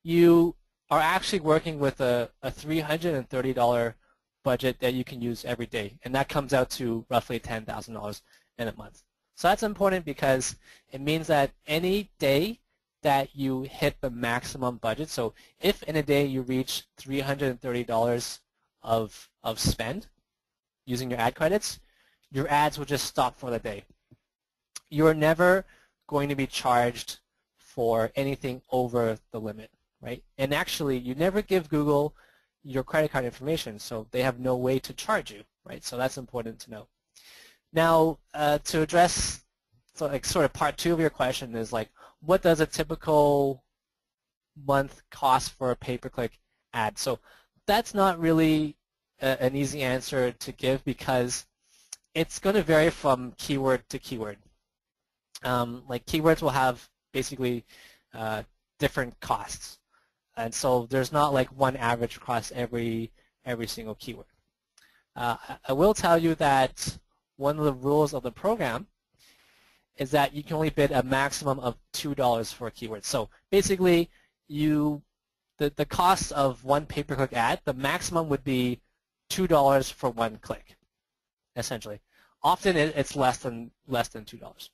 you are actually working with a $330 budget that you can use every day, and that comes out to roughly $10,000 in a month. So that's important because it means that any day that you hit the maximum budget, so if in a day you reach $330 of spend using your ad credits, your ads will just stop for the day. You're never going to be charged for anything over the limit, right? And actually, you never give Google your credit card information, so they have no way to charge you right? So that's important to know. Now, to address sort of part 2 of your question is like, what does a typical month cost for a pay-per-click ad? So that's not really an easy answer to give because it's going to vary from keyword to keyword. Like keywords will have basically different costs, and so there's not like one average across every single keyword. I will tell you that one of the rules of the program is that you can only bid a maximum of $2 for a keyword. So basically, the cost of one pay-per-click ad, the maximum would be $2 for one click, essentially. Often it's less than $2.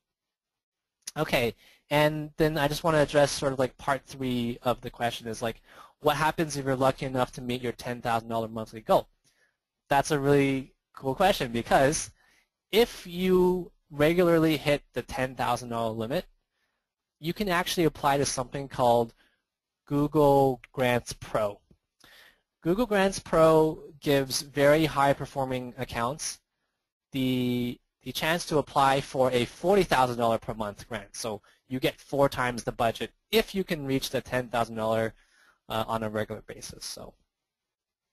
Okay, and then I just want to address sort of like part 3 of the question is like, what happens if you're lucky enough to meet your $10,000 monthly goal? That's a really cool question because if you regularly hit the $10,000 limit, you can actually apply to something called Google Grants Pro. Google Grants Pro gives very high-performing accounts the chance to apply for a $40,000 per month grant. So you get 4 times the budget if you can reach the $10,000 on a regular basis.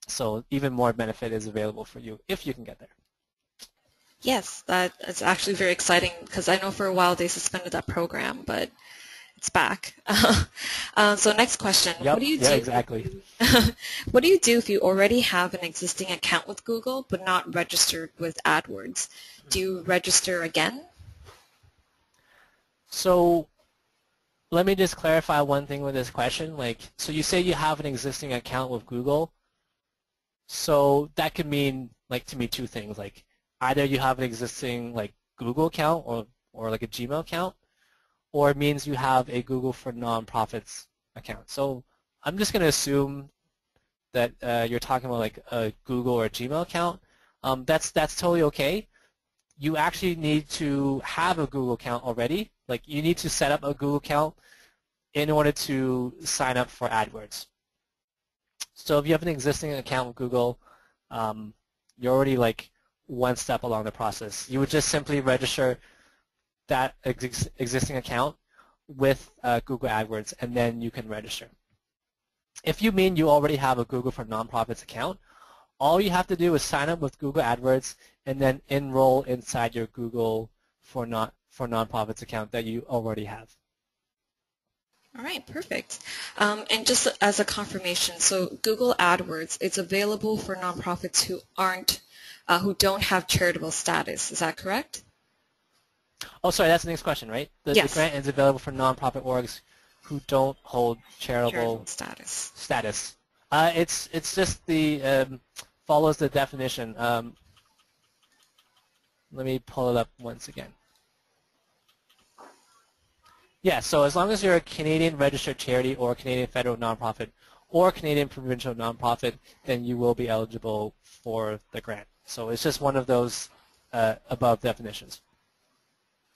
So even more benefit is available for you if you can get there. Yes, that is actually very exciting because I know for a while they suspended that program, but it's back. So next question. Yep, what do you yeah, do? exactly. What do you do if you already have an existing account with Google but not registered with AdWords? Do you register again? So let me just clarify one thing with this question. Like, so you say you have an existing account with Google. So that could mean, like, to me, 2 things. Like, either you have an existing like Google account or like a Gmail account, or it means you have a Google for Nonprofits account. So I'm just going to assume that you're talking about like a Google or a Gmail account. That's totally okay. You actually need to have a Google account already. Like you need to set up a Google account in order to sign up for AdWords. So if you have an existing account with Google, you're already like 1 step along the process. You would just simply register that existing account with Google AdWords, and then you can register. If you mean you already have a Google for Nonprofits account, all you have to do is sign up with Google AdWords and then enroll inside your Google for Nonprofits account that you already have. All right, perfect. And just as a confirmation, so Google AdWords, it's available for nonprofits who don't have charitable status. Is that correct? Oh, sorry, that's the next question, right? Yes. The grant is available for nonprofit orgs who don't hold charitable status. It's just the follows the definition. Let me pull it up once again. Yeah, so as long as you're a Canadian registered charity or a Canadian federal nonprofit or Canadian provincial nonprofit, then you will be eligible for the grant. So it's just one of those above definitions.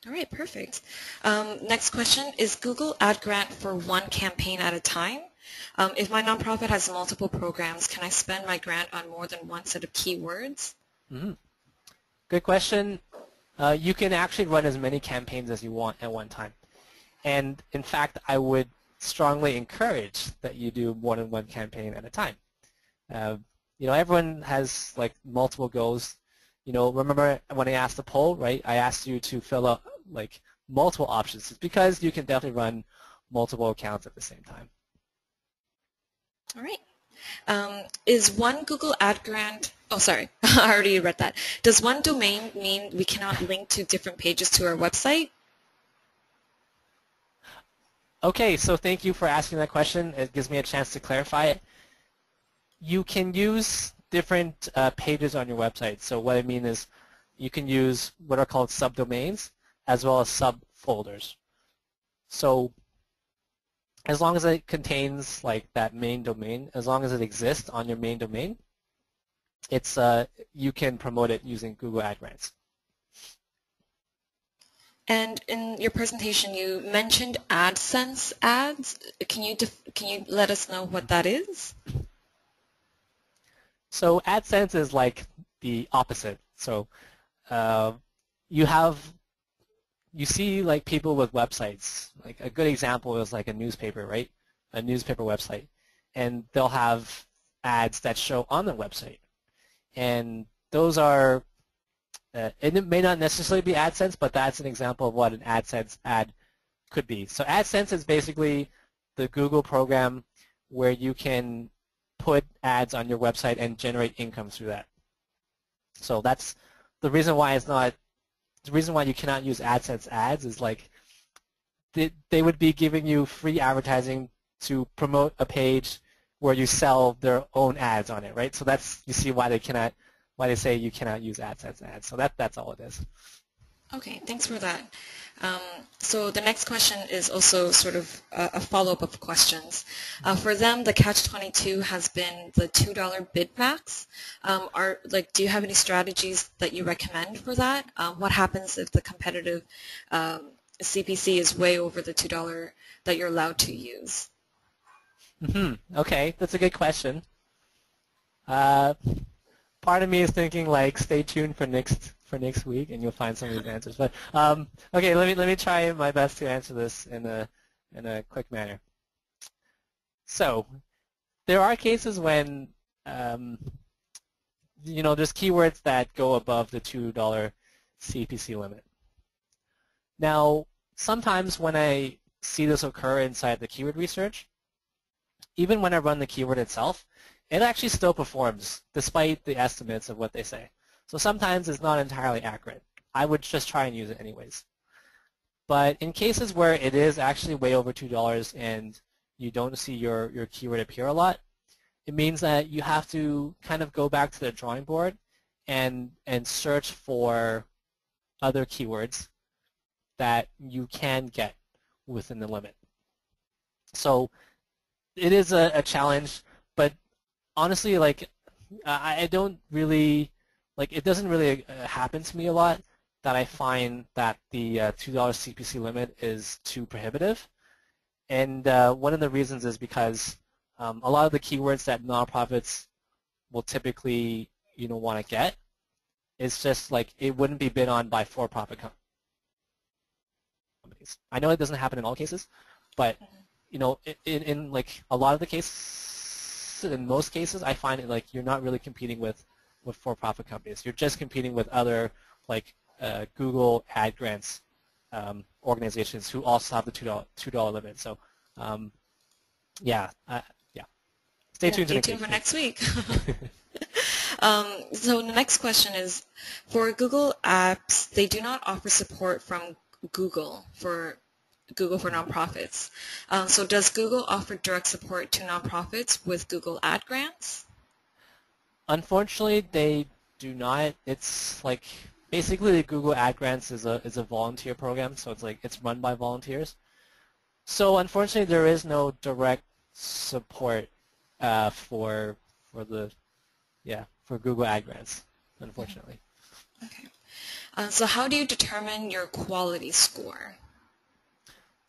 All right, perfect. Next question, is Google Ad Grant for one campaign at a time? If my nonprofit has multiple programs, can I spend my grant on more than one set of keywords? Mm-hmm. Good question. You can actually run as many campaigns as you want at one time. And in fact, I would strongly encourage that you do more than one campaign at a time. You know, everyone has like multiple goals. You know, remember when I asked the poll, right? I asked you to fill out like multiple options. It's because you can definitely run multiple accounts at the same time. All right. Is one Google Ad Grant, oh sorry, I already read that. Does one domain mean we cannot link to different pages to our website? Okay, so thank you for asking that question. It gives me a chance to clarify it. You can use different pages on your website. So what I mean is you can use what are called subdomains as well as subfolders. So as long as it contains like that main domain, as long as it exists on your main domain, it's you can promote it using Google Ad Grants. And in your presentation, you mentioned AdSense ads. Can you let us know what that is? So AdSense is like the opposite. So you see like people with websites. Like a good example is like a newspaper, right? A newspaper website, and they'll have ads that show on the website, and those are it may not necessarily be AdSense, but that's an example of what an AdSense ad could be. So AdSense is basically the Google program where you can put ads on your website and generate income through that. So that's the reason why you cannot use AdSense ads is like they would be giving you free advertising to promote a page where you sell their own ads on it, right? So that's, you see why they say you cannot use AdSense ads. So that's all it is. Okay, thanks for that. So the next question is also sort of a follow-up of questions. For them, the catch-22 has been the $2 bid max. Do you have any strategies that you recommend for that? What happens if the competitive CPC is way over the $2 that you're allowed to use? Okay, that's a good question. Part of me is thinking like stay tuned for next week and you'll find some of these answers. But okay, let me try my best to answer this in a quick manner. So there are cases when there's keywords that go above the $2 CPC limit. Now sometimes when I see this occur inside the keyword research, even when I run the keyword itself, it actually still performs despite the estimates of what they say. So sometimes it's not entirely accurate. I would just try and use it anyways. But in cases where it is actually way over $2 and you don't see your keyword appear a lot, it means that you have to kind of go back to the drawing board and search for other keywords that you can get within the limit. So it is a challenge, but honestly, like I don't really, like it doesn't really happen to me a lot that I find that the $2 CPC limit is too prohibitive. And one of the reasons is because a lot of the keywords that nonprofits will typically want to get is just like it wouldn't be bid on by for-profit companies. I know it doesn't happen in all cases, but in like a lot of the cases, in most cases, I find it like you're not really competing with for-profit companies. You're just competing with other like Google ad grants organizations who also have the $2 limit. So yeah. Stay tuned for next week. So the next question is, for Google Apps, they do not offer support from Google for nonprofits. So does Google offer direct support to nonprofits with Google ad grants? Unfortunately, they do not. It's like basically the Google ad grants is a volunteer program, so it's run by volunteers. So unfortunately, there is no direct support for Google ad grants, unfortunately. Okay. So how do you determine your quality score?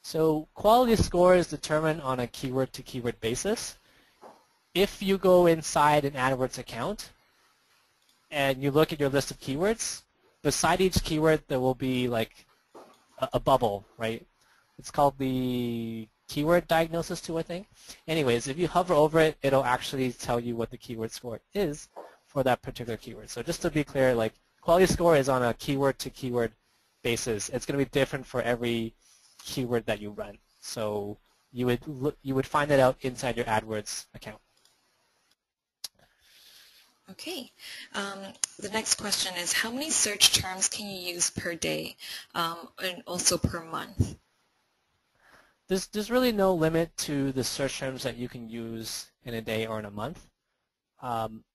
So quality score is determined on a keyword-to-keyword basis. If you go inside an AdWords account and you look at your list of keywords, beside each keyword there will be like a bubble, right? It's called the keyword diagnosis tool, I think. Anyways, if you hover over it, it'll actually tell you what the keyword score is for that particular keyword. So just to be clear, like quality score is on a keyword-to-keyword basis. It's going to be different for every keyword that you run. So you would find that out inside your AdWords account. Okay. The next question is, how many search terms can you use per day and also per month? There's really no limit to the search terms that you can use in a day or in a month.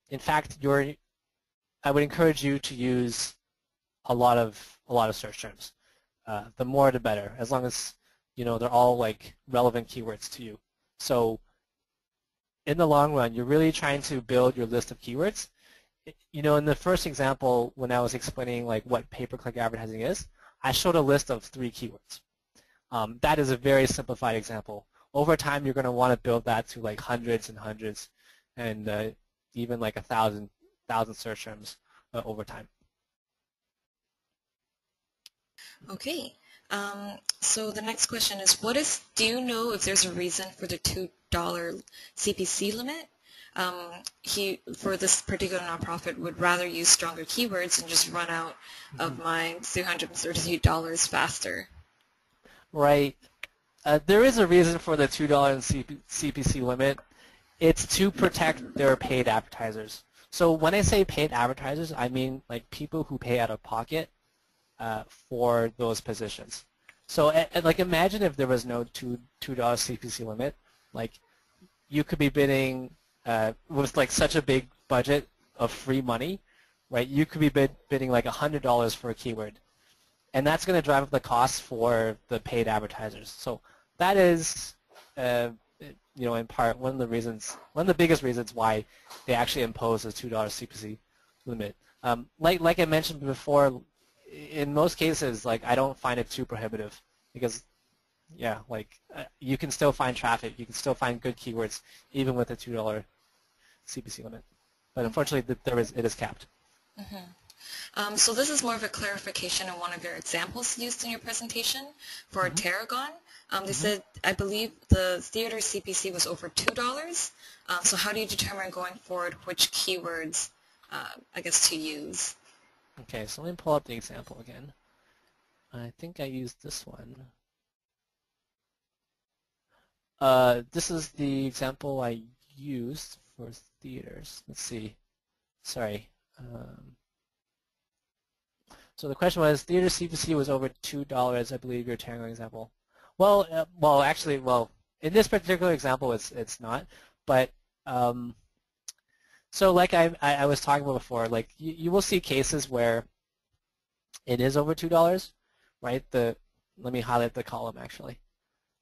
In fact, I would encourage you to use a lot of search terms. The more the better, as long as they're all like relevant keywords to you. So in the long run, you're really trying to build your list of keywords. In the first example, when I was explaining like what pay-per-click advertising is, I showed a list of 3 keywords. That is a very simplified example. Over time, you're going to want to build that to like hundreds and hundreds, and even like 1,000 search terms over time. Okay. So the next question is, do you know if there's a reason for the $2 CPC limit? For this particular nonprofit would rather use stronger keywords and just run out of my $338 faster. Right. There is a reason for the $2 CPC limit. It's to protect their paid advertisers. So when I say paid advertisers, I mean like people who pay out of pocket for those positions. So like imagine if there was no $2 CPC limit, like you could be bidding with like such a big budget of free money, right? You could be bidding like $100 for a keyword, and that's going to drive up the cost for the paid advertisers. So that is, in part one of the biggest reasons why they actually impose a $2 CPC limit. Like I mentioned before, in most cases, like I don't find it too prohibitive because, yeah, like you can still find traffic, you can still find good keywords even with a $2 CPC limit, but unfortunately, it is capped. So this is more of a clarification on one of your examples used in your presentation for Tarragon. They said, I believe the theater CPC was over $2. So how do you determine going forward which keywords, I guess, to use? Okay, so let me pull up the example again. I think I used this one. This is the example I used for theaters. Let's see. Sorry. So the question was, theater CPC was over $2, I believe, your Tarragon example. Well, actually, in this particular example, it's not. But so like I was talking about before, like you will see cases where it is over $2, right? Let me highlight the column actually.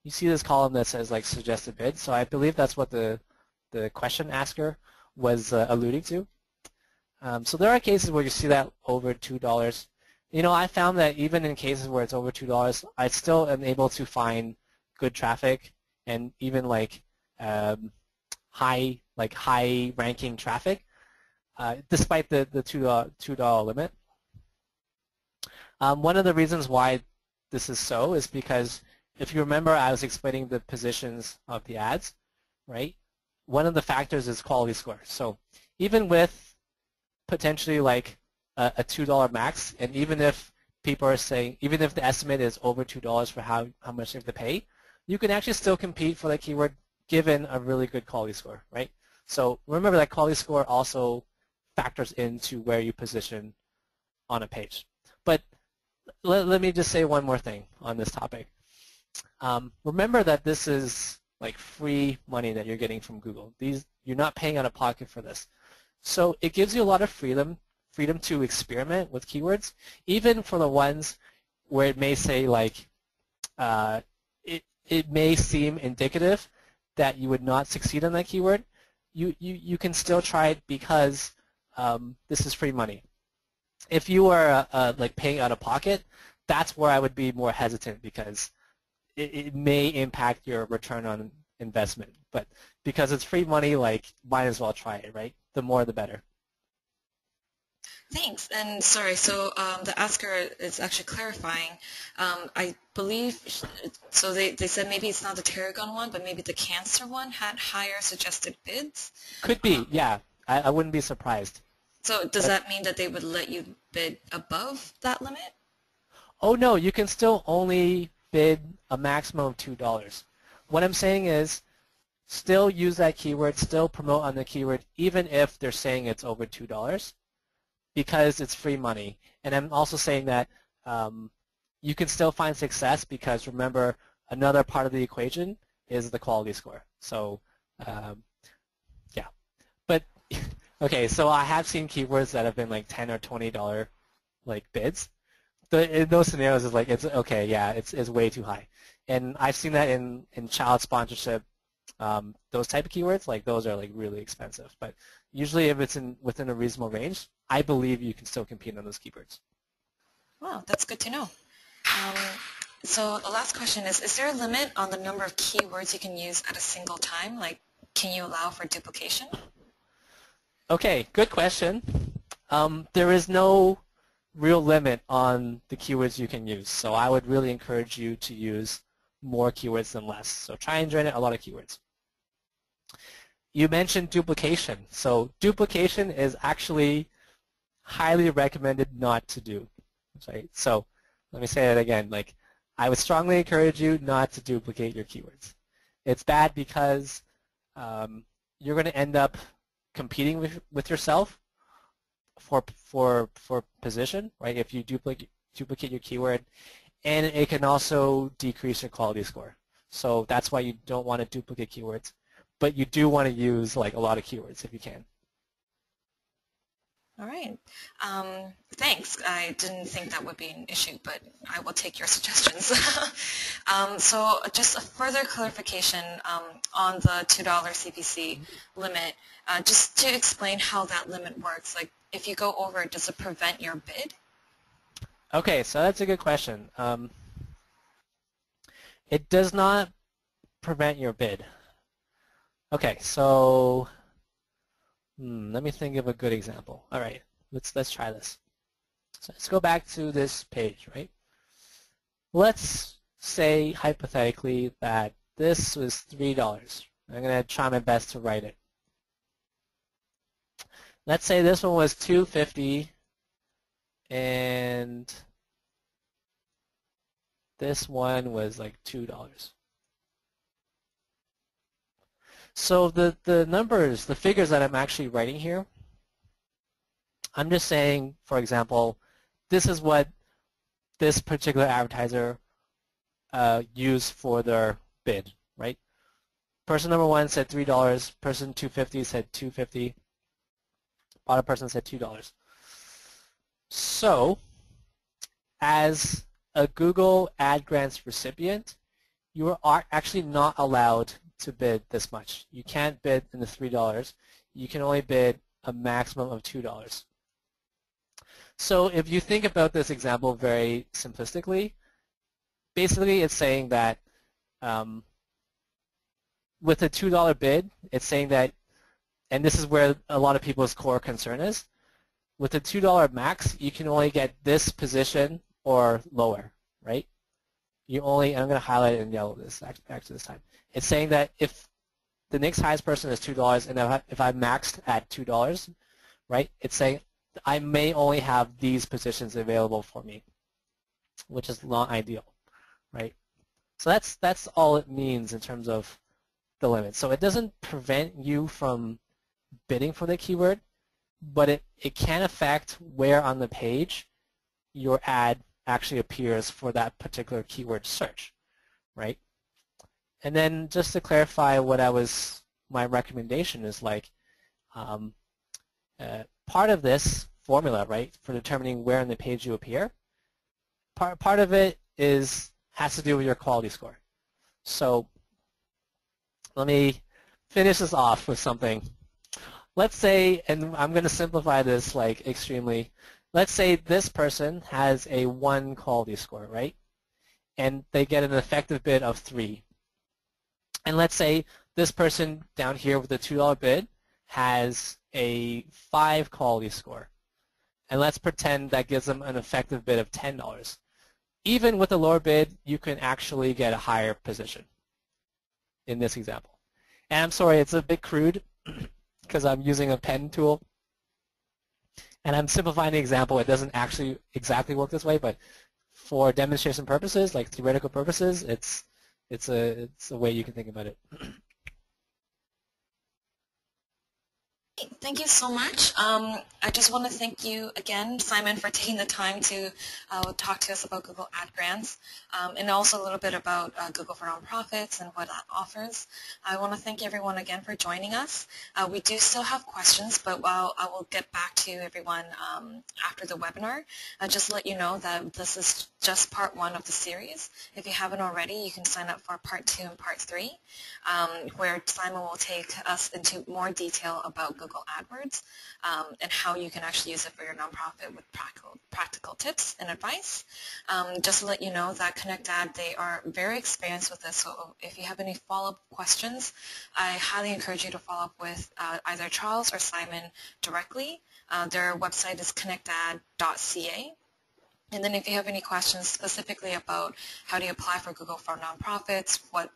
You see this column that says like suggested bid. So I believe that's what the question asker was alluding to. So there are cases where you see that over $2. I found that even in cases where it's over $2, I still am able to find good traffic and even like high ranking traffic, despite the $2 limit. One of the reasons why this is so is because if you remember, I was explaining the positions of the ads, right? One of the factors is quality score. So even with potentially like a $2 max, and even if people are saying, even if the estimate is over $2 for how much they have to pay, you can actually still compete for that keyword given a really good quality score, right? So remember that quality score also factors into where you position on a page. But let me just say one more thing on this topic. Remember that this is like free money that you're getting from Google. You're not paying out of pocket for this. So it gives you a lot of freedom to experiment with keywords, even for the ones where it may say like it may seem indicative that you would not succeed on that keyword. You can still try it because this is free money. If you are like paying out of pocket, that's where I would be more hesitant because it may impact your return on investment. But because it's free money, like might as well try it, right? The more the better. Thanks. And sorry, so the asker is actually clarifying. I believe, so they said maybe it's not the Tarragon one, but maybe the Cancer one had higher suggested bids? Could be, yeah. I wouldn't be surprised. So does that mean that they would let you bid above that limit? Oh, no, you can still only bid a maximum of $2. What I'm saying is still use that keyword, still promote on the keyword, even if they're saying it's over $2 because it's free money. And I'm also saying that you can still find success because, remember, another part of the equation is the quality score. So, yeah. But, okay, so I have seen keywords that have been like $10 or $20 like bids. In those scenarios, it's like, it's okay, yeah, it's way too high. And I've seen that in child sponsorship, those type of keywords, like those are like really expensive. But usually if it's within a reasonable range, I believe you can still compete on those keywords. Wow, that's good to know. So the last question is there a limit on the number of keywords you can use at a single time? Like, can you allow for duplication? Okay, good question. there is no real limit on the keywords you can use. So I would really encourage you to use more keywords than less. So try and generate a lot of keywords. You mentioned duplication. So duplication is actually highly recommended not to do. Right? So let me say that again. Like, I would strongly encourage you not to duplicate your keywords. It's bad because you're going to end up competing with yourself for position, right? If you duplicate your keyword, and it can also decrease your quality score. So that's why you don't want to duplicate keywords, but you do want to use like a lot of keywords if you can. All right. Thanks. I didn't think that would be an issue, but I will take your suggestions. So just a further clarification on the $2 CPC limit, just to explain how that limit works. Like, if you go over it, does it prevent your bid? Okay, so that's a good question. It does not prevent your bid. Okay, so let me think of a good example. All right, let's try this. So let's go back to this page, right? Let's say hypothetically that this was $3. I'm going to try my best to write it. Let's say this one was $2.50 and this one was like $2. So the numbers, the figures that I'm actually writing here, I'm just saying, for example, this is what this particular advertiser used for their bid, right? Person number 1 said $3, person 250 said $2.50, bottom person said $2. So, as a Google Ad Grants recipient, you are actually not allowed to bid this much. You can't bid in the $3. You can only bid a maximum of $2. So if you think about this example very simplistically, basically it's saying that with a $2 bid, it's saying that, and this is where a lot of people's core concern is, with a $2 max, you can only get this position or lower, right? You only, and I'm going to highlight it in yellow this actually this time. It's saying that if the next highest person is $2 and if I maxed at $2, right, it's saying I may only have these positions available for me, which is not ideal, right? So that's all it means in terms of the limit. So it doesn't prevent you from bidding for the keyword, but it can affect where on the page your ad actually appears for that particular keyword search, right? And then just to clarify what my recommendation is like, part of this formula, right, for determining where on the page you appear, part of it has to do with your quality score. So let me finish this off with something. Let's say, and I'm going to simplify this like extremely, let's say this person has a 1 quality score, right? And they get an effective bid of 3. And let's say this person down here with the $2 bid has a 5 quality score. And let's pretend that gives them an effective bid of $10. Even with a lower bid, you can actually get a higher position in this example. And I'm sorry, it's a bit crude because I'm using a pen tool. And I'm simplifying the example. It doesn't actually exactly work this way, but for demonstration purposes, like theoretical purposes, it's a way you can think about it. Thank you so much. I just want to thank you again, Simon, for taking the time to talk to us about Google Ad Grants and also a little bit about Google for Nonprofits and what that offers. I want to thank everyone again for joining us. We do still have questions, but I will get back to everyone after the webinar. Just to let you know that this is just part 1 of the series. If you haven't already, you can sign up for part 2 and part 3, where Simon will take us into more detail about Google AdWords and how you can actually use it for your nonprofit with practical tips and advice. Just to let you know that ConnectAd, they are very experienced with this, so if you have any follow-up questions, I highly encourage you to follow up with either Charles or Simon directly. Their website is ConnectAd.ca. And then if you have any questions specifically about how do you apply for Google for nonprofits, what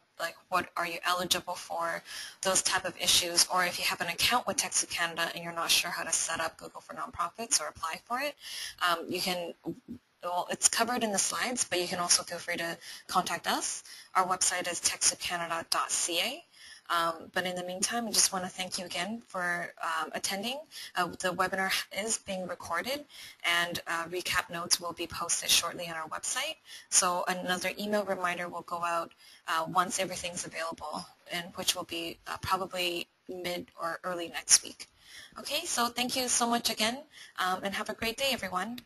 are you eligible for, those type of issues, or if you have an account with Tech Use Canada and you're not sure how to set up Google for nonprofits or apply for it, you can, well, it's covered in the slides, but you can also feel free to contact us. Our website is TechSouCanada.ca. But in the meantime, I just want to thank you again for attending. The webinar is being recorded, and recap notes will be posted shortly on our website. So another email reminder will go out once everything's available, and which will be probably mid or early next week. Okay, so thank you so much again, and have a great day, everyone.